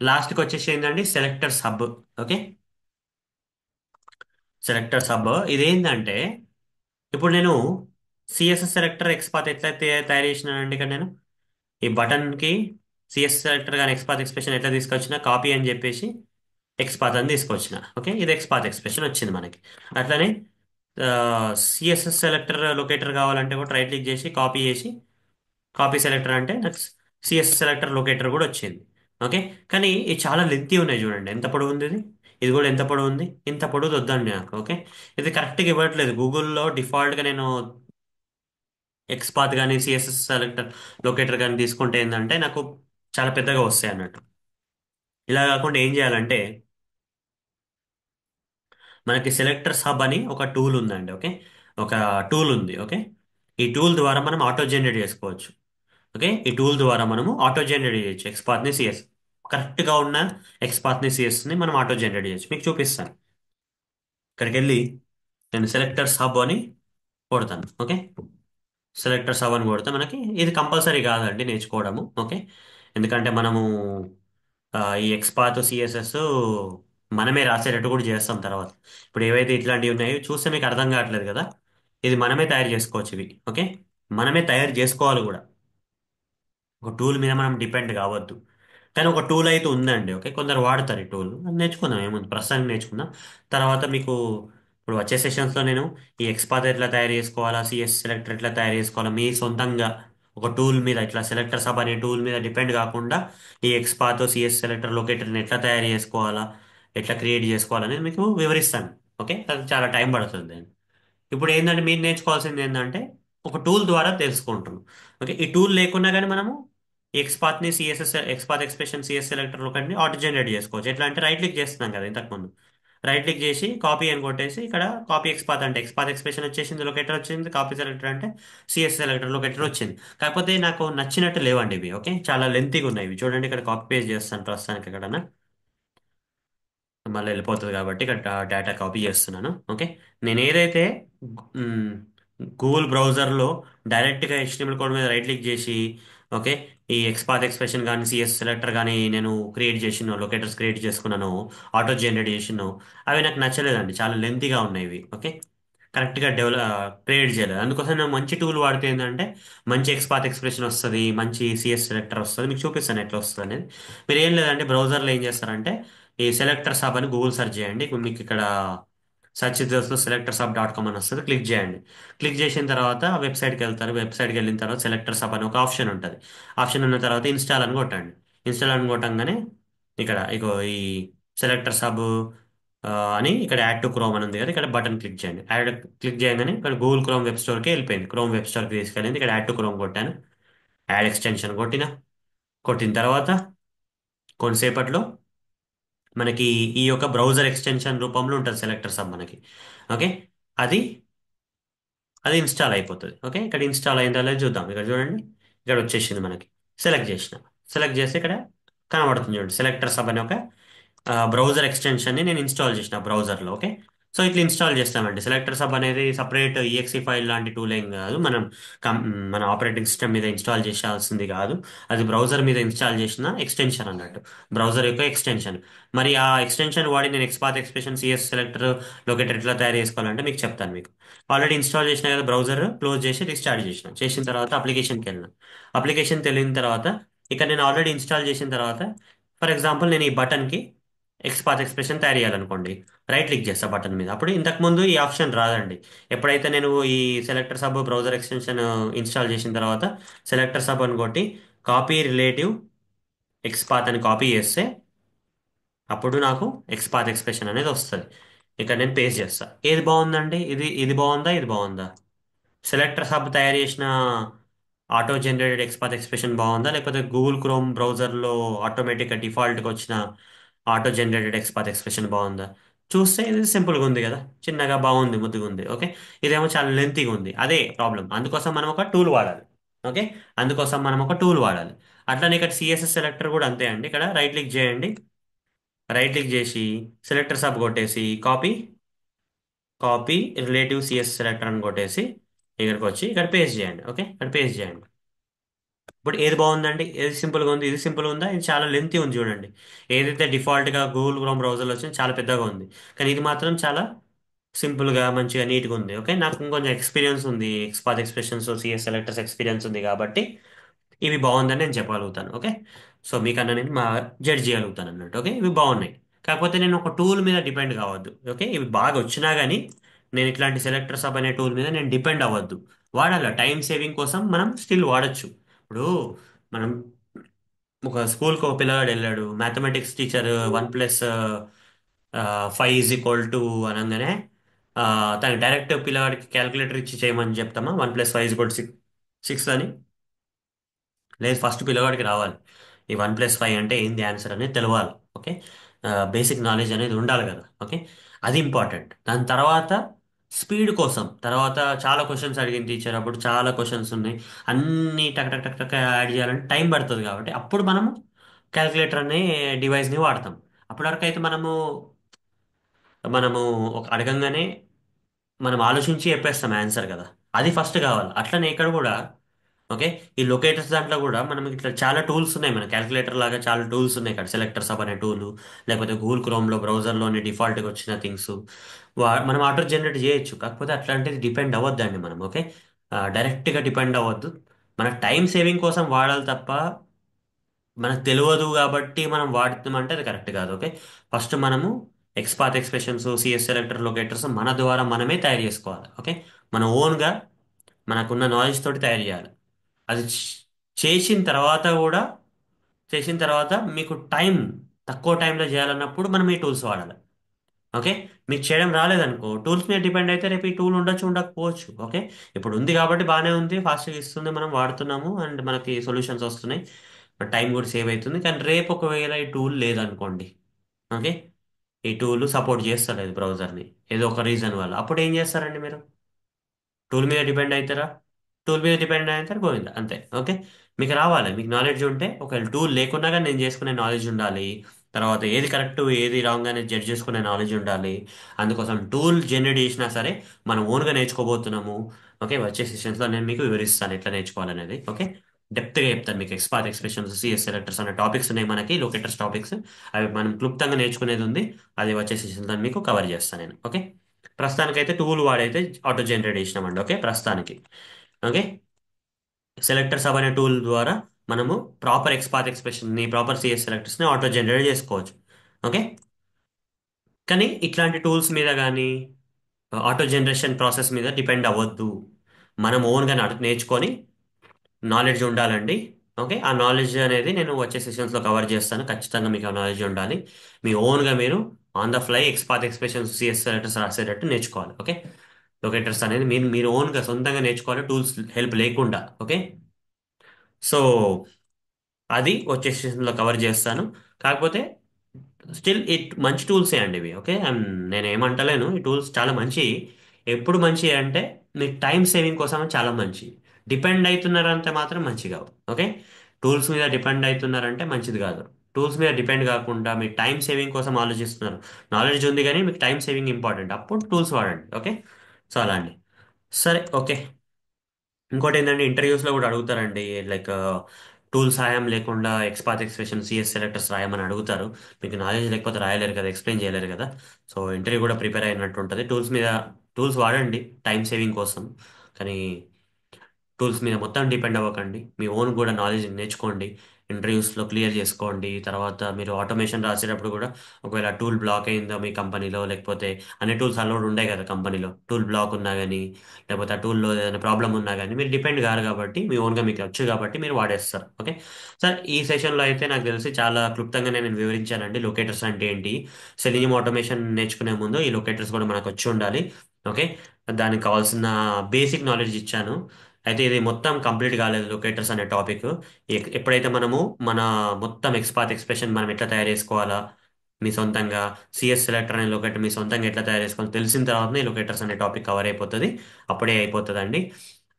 లాస్ట్కి వచ్చేసి ఏంటండి SelectorsHub. Okay, SelectorsHub ఇదేంటంటే ఇప్పుడు నేను సిఎస్ఎస్ సెలెక్టర్ ఎక్స్పాత్ ఎట్లా తయారు చేసినానండి ఇక్కడ నేను ఈ బటన్కి సిఎస్ సెలెక్టర్ కానీ ఎక్స్పాత్ ఎక్స్ప్రెషన్ ఎట్లా తీసుకొచ్చిన కాపీ అని చెప్పేసి ఎక్స్పాత్ అని తీసుకొచ్చిన. ఓకే, ఇది ఎక్స్పాత్ ఎక్స్ప్రెషన్ వచ్చింది మనకి. అట్లనే సిఎస్ఎస్ సెలెక్టర్ లొకేటర్ కావాలంటే కూడా రైట్ క్లిక్ చేసి కాపీ చేసి కాపీ సెలెక్టర్ అంటే నాకు సిఎస్ఎస్ సెలెక్టర్ లొకేటర్ కూడా వచ్చింది. ఓకే, కానీ ఇది చాలా లెంతీ ఉన్నాయి చూడండి, ఎంత పొడవు ఉంది ఇది. ఇది కూడా ఎంత పొడవు ఉంది, ఇంత పొడవు వద్దండి నాకు. ఓకే, ఇది కరెక్ట్గా ఇవ్వట్లేదు గూగుల్లో డిఫాల్ట్గా. నేను ఎక్స్పాత్ కానీ సిఎస్ఎస్ సెలెక్టర్ లొకేటర్ కానీ తీసుకుంటే ఏంటంటే నాకు చాలా పెద్దగా వస్తాయి అన్నట్టు. ఇలా కాకుండా ఏం చేయాలంటే మనకి సెలెక్టర్ సబ్ అని ఒక టూల్ ఉందండి. ఓకే, ఒక టూల్ ఉంది. ఓకే, ఈ టూల్ ద్వారా మనం ఆటో జనరేట్ చేసుకోవచ్చు. ఓకే, ఈ టూల్ ద్వారా మనము ఆటో జనరేట్ చేయొచ్చు ఎక్స్పాత్ని సిఎస్. కరెక్ట్గా ఉన్న ఎక్స్పాత్ని సిఎస్ని మనం ఆటో జనరేట్ చేయొచ్చు. మీకు చూపిస్తాను. ఇక్కడికి వెళ్ళి నేను సెలెక్టర్ సబ్ అని కొడతాను. ఓకే, సెలెక్టర్ సబ్ అని కొడితే మనకి ఇది కంపల్సరీ కాదండి నేర్చుకోవడము. ఓకే, ఎందుకంటే మనము ఈ ఎక్స్పాత్ సిఎస్ఎస్ మనమే రాసేటట్టు కూడా చేస్తాం తర్వాత. ఇప్పుడు ఏవైతే ఇట్లాంటివి ఉన్నాయో చూస్తే మీకు అర్థం కావట్లేదు కదా, ఇది మనమే తయారు చేసుకోవచ్చు ఇవి. ఓకే, మనమే తయారు చేసుకోవాలి కూడా. ఒక టూల్ మీద మనం డిపెండ్ కావద్దు. కానీ ఒక టూల్ అయితే ఉందండి. ఓకే, కొందరు వాడతారు ఈ టూల్. నేర్చుకుందాం, ఏముంది ప్రస్తుతానికి నేర్చుకుందాం. తర్వాత మీకు ఇప్పుడు వచ్చే సెషన్స్లో నేను ఈ ఎక్స్పాత్ ఎట్లా తయారు చేసుకోవాలా, సిఎస్ సెలెక్టర్ ఎట్లా తయారు చేసుకోవాలా, మీ సొంతంగా ఒక టూల్ మీద ఇట్లా సెలెక్టర్ సబ్ అనే టూల్ మీద డిపెండ్ కాకుండా ఈ ఎక్స్పాత్ సిఎస్ సెలెక్టర్ లొకేటర్ని ఎట్లా తయారు చేసుకోవాలా, ఎట్లా క్రియేట్ చేసుకోవాలనేది మీకు వివరిస్తాను. ఓకే, అది చాలా టైం పడుతుంది. ఇప్పుడు ఏంటంటే మీరు నేర్చుకోవాల్సింది ఏంటంటే ఒక టూల్ ద్వారా తెలుసుకుంటున్నాం. ఓకే, ఈ టూల్ లేకున్నా కానీ మనము ఎక్స్పాత్ని CSS XPath expression CSS selector ఒకటి ఆటో జనరేట్ చేసుకోవచ్చు. ఎట్లా అంటే రైట్ క్లిక్ చేస్తున్నాం కదా ఇంతకుముందు, రైట్ క్లిక్ చేసి కాపీ అని కొట్టేసి ఇక్కడ కాపీ ఎక్స్పాత్ అంటే ఎక్స్పాత్ ఎక్స్ప్రెషన్ వచ్చేసింది, లొకేటర్ వచ్చింది, కాపీ సెలెక్టర్ అంటే సిఎస్ సెలెక్టర్ లొకేటర్ వచ్చింది. కాకపోతే నాకు నచ్చినట్టు లేవండి ఇవి. ఓకే, చాలా లెంతీగా ఉన్నాయి ఇవి. చూడండి ఇక్కడ కాపీ పేస్ట్ చేస్తాను ప్రస్తుతానికి ఎక్కడ మళ్ళీ వెళ్ళిపోతుంది కాబట్టి ఇక్కడ డేటా కాపీ చేస్తున్నాను. ఓకే, నేను ఏదైతే మ్, గూగుల్ బ్రౌజర్లో డైరెక్ట్గా HTML కోడ్ మీద రైట్ క్లిక్ చేసి ఓకే ఈ ఎక్స్పాత్ ఎక్స్ప్రెషన్ కానీ సిఎస్ సెలెక్టర్ కానీ నేను క్రియేట్ చేసిన లొకేటర్స్ క్రియేట్ చేసుకున్నాను, ఆటో జనరేట్ చేసినాను, అవి నాకు నచ్చలేదండి, చాలా లెంతీగా ఉన్నాయి ఇవి. ఓకే, కరెక్ట్గా క్రియేట్ చేయలేదు. అందుకోసం నేను మంచి టూల్ వాడితే ఏంటంటే మంచి ఎక్స్పాత్ ఎక్స్ప్రెషన్ వస్తుంది, మంచి సిఎస్ సెలెక్టర్ వస్తుంది. మీకు చూపిస్తాను ఎట్లా వస్తుంది అనేది. మీరు ఏం లేదంటే బ్రౌజర్లో ఏం చేస్తారంటే ఈ సెలెక్టర్ సబ్ అని గూగుల్ సెర్చ్ చేయండి. ఇప్పుడు మీకు ఇక్కడ సెర్చ్ చేస్తే సెలెక్టర్ సబ్ డాట్ కామ్ అని వస్తుంది, క్లిక్ చేయండి. క్లిక్ చేసిన తర్వాత వెబ్సైట్కి వెళ్తారు. వెబ్సైట్కి వెళ్ళిన తర్వాత సెలెక్టర్ సబ్ అని ఒక ఆప్షన్ ఉంటుంది. ఆప్షన్ ఉన్న తర్వాత ఇన్స్టాల్ అని కొట్టండి. ఇన్స్టాల్ అని కొట్టంగానే ఇక్కడ ఇగో ఈ సెలెక్టర్ సబ్ అని ఇక్కడ యాడ్ టు క్రోమ్ అని ఉంది కదా, ఇక్కడ బటన్ క్లిక్ చేయండి. యాడ్ క్లిక్ చేయగానే ఇక్కడ గూగుల్ క్రోమ్ వెబ్ స్టోర్కి వెళ్ళిపోయింది. క్రోమ్ వెబ్ స్టోర్కి తీసుకెళ్ళింది. ఇక్కడ యాడ్ టు క్రోమ్ కొట్టాను, యాడ్ ఎక్స్టెన్షన్ కొట్టిన తర్వాత కొంతసేపట్లో మనకి ఈ యొక్క బ్రౌజర్ ఎక్స్టెన్షన్ రూపంలో ఉంటుంది సెలెక్టర్ సబ్ మనకి. ఓకే, అది అది ఇన్స్టాల్ అయిపోతుంది. ఓకే, ఇక్కడ ఇన్స్టాల్ అయిందో లేదో చూద్దాం. ఇక్కడ చూడండి, ఇక్కడ వచ్చేసింది మనకి. సెలెక్ట్ చేసిన, సెలెక్ట్ చేస్తే ఇక్కడ కనబడుతుంది చూడండి సెలెక్టర్ సబ్ అని ఒక బ్రౌజర్ ఎక్స్టెన్షన్ని నేను ఇన్స్టాల్ చేసిన బ్రౌజర్లో. ఓకే, సో ఇట్లా ఇన్స్టాల్ చేస్తామండి. సెలెక్టర్ సబ్ అనేది సపరేట్ ఈఎక్సీ ఫైల్ లాంటి టూల్ ఏం కాదు, మనం మన ఆపరేటింగ్ సిస్టమ్ మీద ఇన్స్టాల్ చేయాల్సింది కాదు. అది బ్రౌజర్ మీద ఇన్స్టాల్ చేసిన ఎక్స్టెన్షన్ అన్నట్టు, బ్రౌజర్ యొక్క ఎక్స్టెన్షన్. మరి ఆ ఎక్స్టెన్షన్ వాడి నేను XPath expression CSS selector locator ఎట్లా తయారు చేసుకోవాలంటే మీకు చెప్తాను. మీకు ఆల్రెడీ ఇన్స్టాల్ చేసిన కదా బ్రౌజర్, క్లోజ్ చేసి రీస్టార్ట్ చేసిన తర్వాత అప్లికేషన్కి వెళ్ళిన. అప్లికేషన్కి వెళ్ళిన తర్వాత ఇక్కడ నేను ఆల్రెడీ ఇన్స్టాల్ చేసిన తర్వాత ఫర్ ఎగ్జాంపుల్ నేను ఈ బటన్కి ఎక్స్పాత్ ఎక్స్ప్రెషన్ తయారు చేయాలనుకోండి, రైట్ క్లిక్ చేస్తా బటన్ మీద. అప్పుడు ఇంతకుముందు ఈ ఆప్షన్ రాదండి. ఎప్పుడైతే నేను ఈ selector sub browser extension install చేసిన తర్వాత సెలెక్టర్ సబ్ అని కొట్టి కాపీ రిలేటివ్ ఎక్స్పాత్ అని కాపీ చేస్తే అప్పుడు నాకు ఎక్స్పాత్ ఎక్స్ప్రెషన్ అనేది వస్తుంది. ఇక్కడ నేను పేస్ట్ చేస్తా. ఏది బాగుందండి? ఇది బాగుందా, ఇది బాగుందా? సెలెక్టర్ హబ్ తయారు చేసిన ఆటో జనరేటెడ్ ఎక్స్పాత్ ఎక్స్ప్రెషన్ బాగుందా, లేకపోతే గూగుల్ క్రోమ్ బ్రౌజర్లో ఆటోమేటిక్గా డిఫాల్ట్గా వచ్చిన ఆటో జనరేటెడ్ ఎక్స్పాత్ ఎక్స్ప్రెషన్ బాగుందా? చూస్తే ఇది సింపుల్గా ఉంది కదా, చిన్నగా బాగుంది, ముద్దుగా ఉంది. ఓకే, ఇదేమో చాలా లెంతీగా ఉంది. అదే ప్రాబ్లం. అందుకోసం మనం ఒక టూల్ వాడాలి. ఓకే, అందుకోసం మనం ఒక టూల్ వాడాలి. అట్లనే ఇక్కడ సిఎస్ఎస్ సెలెక్టర్ కూడా అంతే అండి. ఇక్కడ రైట్ క్లిక్ చేయండి. రైట్ క్లిక్ చేసి సెలెక్టర్ సబ్ కొట్టేసి copy, copy relative CS selector అని కొట్టేసి ఇక్కడికి వచ్చి ఇక్కడ పేస్ట్ చేయండి. ఓకే, ఇక్కడ పేస్ట్ చేయండి. ఇప్పుడు ఏది బాగుందండి? ఏది సింపుల్గా ఉంది? ఇది సింపుల్గా ఉందా, ఇది చాలా లెంతీ ఉంది చూడండి. ఏదైతే డిఫాల్ట్గా గూగుల్ క్రోమ్ బ్రౌజర్లో వచ్చిందో చాలా పెద్దగా ఉంది, కానీ ఇది మాత్రం చాలా సింపుల్గా మంచిగా నీట్గా ఉంది. ఓకే, నాకు ఇంకొంచెం ఎక్స్పీరియన్స్ ఉంది, XPath expressions CSS selectors experience ఉంది కాబట్టి ఇవి బాగుందని నేను చెప్పగలుగుతాను. ఓకే, సో మీకన్నా నేను జడ్జ్ చేయగలుగుతాను అన్నట్టు. ఓకే, ఇవి బాగున్నాయి. కాకపోతే నేను ఒక టూల్ మీద డిపెండ్ కావద్దు. ఓకే, ఇవి బాగా వచ్చినా కానీ నేను ఇట్లాంటి సెలెక్టర్ సబ్ అనే టూల్ మీద నేను డిపెండ్ అవ్వద్దు. వాడాల టైం సేవింగ్ కోసం మనం స్టిల్ వాడచ్చు. ఇప్పుడు మనం ఒక స్కూల్కి ఒక పిల్లగాడు వెళ్ళాడు, మ్యాథమెటిక్స్ టీచర్ 1+5 = 2 అనగానే ఆ, తనకి డైరెక్ట్ పిల్లగాడికి క్యాలిక్యులేటర్ ఇచ్చి చేయమని చెప్తామా? 1+5 = 6 అని? లేదు, ఫస్ట్ పిల్లవాడికి రావాలి ఈ 1+5 అంటే ఏంది ఆన్సర్ అనేది తెలవాలి. ఓకే, బేసిక్ నాలెడ్జ్ అనేది ఉండాలి కదా. ఓకే, అది ఇంపార్టెంట్. దాని తర్వాత స్పీడ్ కోసం తర్వాత చాలా క్వశ్చన్స్ అడిగిన టీచర్, అప్పుడు చాలా క్వశ్చన్స్ ఉన్నాయి, అన్ని టక్ టక్ టక్ టక్ యాడ్ చేయాలంటే టైం పడుతుంది. కాబట్టి అప్పుడు మనము క్యాలిక్యులేటర్ అనే డివైస్ని వాడతాం. అప్పటి వరకు అయితే మనము ఒక అడగంగానే మనం ఆలోచించి చెప్పేస్తాం ఆన్సర్ కదా. అది ఫస్ట్ కావాలి. అట్లనే ఇక్కడ కూడా ఓకే, ఈ లొకేటర్స్ దాంట్లో కూడా మనం ఇట్లా చాలా టూల్స్ ఉన్నాయి. మన క్యాలిక్యులేటర్ లాగా చాలా టూల్స్ ఉన్నాయి. ఇక్కడ సెలెక్టర్ సబ్ అనే టూల్, లేకపోతే గూగుల్ క్రోమ్లో బ్రౌజర్లోని డిఫాల్ట్గా వచ్చిన థింగ్స్ మనం ఆటో జనరేట్ చేయొచ్చు. కాకపోతే అట్లాంటిది డిపెండ్ అవ్వద్దండి మనం. ఓకే, డైరెక్ట్గా డిపెండ్ అవ్వద్దు. మన టైం సేవింగ్ కోసం వాడాలి తప్ప మనకు తెలియదు కాబట్టి మనం వాడుతామంటే అది కరెక్ట్ కాదు. ఓకే, ఫస్ట్ మనము XPath expressions CS selector locators మన ద్వారా మనమే తయారు చేసుకోవాలి. ఓకే, మన ఓన్గా మనకున్న నాలెడ్జ్ తోటి తయారు చేయాలి. అది చేసిన తర్వాత కూడా, చేసిన తర్వాత మీకు టైం తక్కువ టైంలో చేయాలన్నప్పుడు మనం ఈ టూల్స్ వాడాలి. ఓకే, మీకు చేయడం రాలేదనుకో, టూల్స్ మీద డిపెండ్ అయితే రేపు ఈ టూల్ ఉండొచ్చు, ఉండకపోవచ్చు. ఓకే, ఇప్పుడు ఉంది కాబట్టి బాగానే ఉంది, ఫాస్ట్గా ఇస్తుంది, మనం వాడుతున్నాము అండ్ మనకి సొల్యూషన్స్ వస్తున్నాయి, టైం కూడా సేవ్ అవుతుంది. కానీ రేపు ఒకవేళ ఈ టూల్ లేదనుకోండి, ఓకే, ఈ టూల్ సపోర్ట్ చేస్తలేదు బ్రౌజర్ని ఏదో ఒక రీజన్ వల్ల, అప్పుడు ఏం చేస్తారండి మీరు? టూల్ మీద డిపెండ్ అవుతారా? టూల్ మీద డిపెండ్ అవుతారు, గోవిందా, అంతే. ఓకే, మీకు రావాలి, మీకు నాలెడ్జ్ ఉంటే. ఒకవేళ టూల్ లేకున్నా కానీ నేను చేసుకునే నాలెడ్జ్ ఉండాలి. తర్వాత ఏది కరెక్ట్ ఏది రాంగ్ అనేది జడ్జ్ చేసుకునే నాలెడ్జ్ ఉండాలి. అందుకోసం టూల్ జనరేట్ చేసినా సరే మనం ఓన్గా నేర్చుకోబోతున్నాము. ఓకే, వచ్చే సెషన్స్లో నేను మీకు వివరిస్తాను ఎట్లా నేర్చుకోవాలనేది. ఓకే, డెప్త్గా చెప్తాను మీకు. ఎక్స్పాత్ ఎక్స్ప్రెషన్స్ సిఎస్ సెలెక్టర్స్ అనే టాపిక్స్ ఉన్నాయి మనకి, లొకేటర్స్ టాపిక్స్. అవి మనం క్లుప్తంగా నేర్చుకునేది ఉంది. అది వచ్చే సెషన్లో మీకు కవర్ చేస్తాను నేను. ఓకే, ప్రస్తుతానికైతే టూల్ వాడైతే ఆటో జనరేట్ చేసినామండి. ఓకే, ప్రస్తుతానికి. ఓకే, సెలెక్టర్ సబ్ అనే టూల్ ద్వారా మనము ప్రాపర్ ఎక్స్పాత్ ఎక్స్ప్రెషన్ ని, ప్రాపర్ సిఎస్ సెలెక్టర్స్ ని ఆటో జనరేట్ చేసుకోవచ్చు. ఓకే, కానీ ఇట్లాంటి టూల్స్ మీద కానీ ఆటో జనరేషన్ ప్రాసెస్ మీద డిపెండ్ అవ్వద్దు. మనం ఓన్గా నేర్చుకొని నాలెడ్జ్ ఉండాలండి. ఓకే, ఆ నాలెడ్జ్ అనేది నేను వచ్చే సెషన్స్లో కవర్ చేస్తాను. ఖచ్చితంగా మీకు ఆ నాలెడ్జ్ ఉండాలి. మీ ఓన్గా మీరు on the fly XPath expressions CSS selectors రాసేటట్టు నేర్చుకోవాలి. ఓకే, లొకేటర్స్ అనేది మీరు మీరు ఓన్గా సొంతంగా నేర్చుకోవాలి, టూల్స్ హెల్ప్ లేకుండా. ఓకే, సో అది వచ్చే సెషన్లో కవర్ చేస్తాను. కాకపోతే స్టిల్ ఇట్ మంచి టూల్సే అండి ఇవి. ఓకే, నేను ఏమంటలేను, ఈ టూల్స్ చాలా మంచి. ఎప్పుడు మంచి అంటే మీకు టైం సేవింగ్ కోసం చాలా మంచి. డిపెండ్ అవుతున్నారంటే మాత్రం మంచి కావు. ఓకే, టూల్స్ మీద డిపెండ్ అవుతున్నారంటే మంచిది కాదు. టూల్స్ మీద డిపెండ్ కాకుండా మీ టైం సేవింగ్ కోసం ఆలోచిస్తున్నారు, నాలెడ్జ్ ఉంది కానీ మీకు టైం సేవింగ్ ఇంపార్టెంట్, అప్పుడు టూల్స్ వాడండి. ఓకే, సో అలా అండి. సరే, ఓకే. ఇంకోటి ఏంటంటే ఇంటర్వ్యూస్లో కూడా అడుగుతారండి, లైక్ టూల్ సాయం లేకుండా ఎక్స్పాత్ ఎక్స్ప్రెషన్ సిఎస్ సెలెక్టర్స్ రాయమని అడుగుతారు. మీకు నాలెడ్జ్ లేకపోతే రాయలేరు కదా, ఎక్స్ప్లెయిన్ చేయలేరు కదా. సో ఇంటర్వ్యూ కూడా ప్రిపేర్ అయినట్టు ఉంటుంది. టూల్స్ మీద టూల్స్ వాడండి టైం సేవింగ్ కోసం, కానీ టూల్స్ మీద మొత్తం డిపెండ్ అవ్వకండి. మీ ఓన్ కూడా నాలెడ్జ్ నేర్చుకోండి. ఇంటర్వ్యూస్లో క్లియర్ చేసుకోండి. తర్వాత మీరు ఆటోమేషన్ రాసేటప్పుడు కూడా ఒకవేళ టూల్ బ్లాక్ అయిందో మీ కంపెనీలో, లేకపోతే అన్ని టూల్స్ అలౌడ్ ఉండే కదా కంపెనీలో, టూల్ బ్లాక్ ఉన్నా కానీ లేకపోతే ఆ టూల్లో ఏదైనా ప్రాబ్లం ఉన్నా కానీ మీరు డిపెండ్ కారు కాబట్టి, మీ ఓన్గా మీకు వచ్చు కాబట్టి మీరు వాడేస్తారు. ఓకే సార్, ఈ సెషన్లో అయితే నాకు తెలిసి చాలా క్లుప్తంగానే నేను వివరించానండి లొకేటర్స్ అంటే ఏంటి. సెలీనియం ఆటోమేషన్ నేర్చుకునే ముందు ఈ లొకేటర్స్ కూడా మనకు వచ్చి ఉండాలి. ఓకే, దానికి కావాల్సిన బేసిక్ నాలెడ్జ్ ఇచ్చాను. అయితే ఇది మొత్తం కంప్లీట్ కాలేదు లొకేటర్స్ అనే టాపిక్. ఎప్పుడైతే మనము మన మొత్తం ఎక్స్పాత్ ఎక్స్ప్రెషన్ మనం ఎట్లా తయారు చేసుకోవాలా, మీ సొంతంగా సిఎస్ సెలెక్టర్ అనే లొకేటర్ మీ సొంతంగా ఎట్లా తయారు చేసుకోవాలో తెలిసిన తర్వాతనే ఈ లొకేటర్స్ అనే టాపిక్ కవర్ అయిపోతుంది. అప్పుడే అయిపోతుందండి.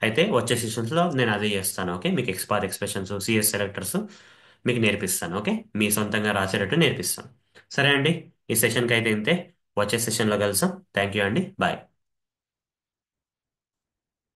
అయితే వచ్చే సెషన్స్లో నేను అదే చేస్తాను. ఓకే, మీకు ఎక్స్పాత్ ఎక్స్ప్రెషన్స్, సిఎస్ సెలెక్టర్స్ మీకు నేర్పిస్తాను. ఓకే, మీ సొంతంగా రాసేటట్టు నేర్పిస్తాను. సరే అండి, ఈ సెషన్కి అయితే ఇంతే. వచ్చే సెషన్లో కలుసాం. థ్యాంక్ యూ అండి. బాయ్.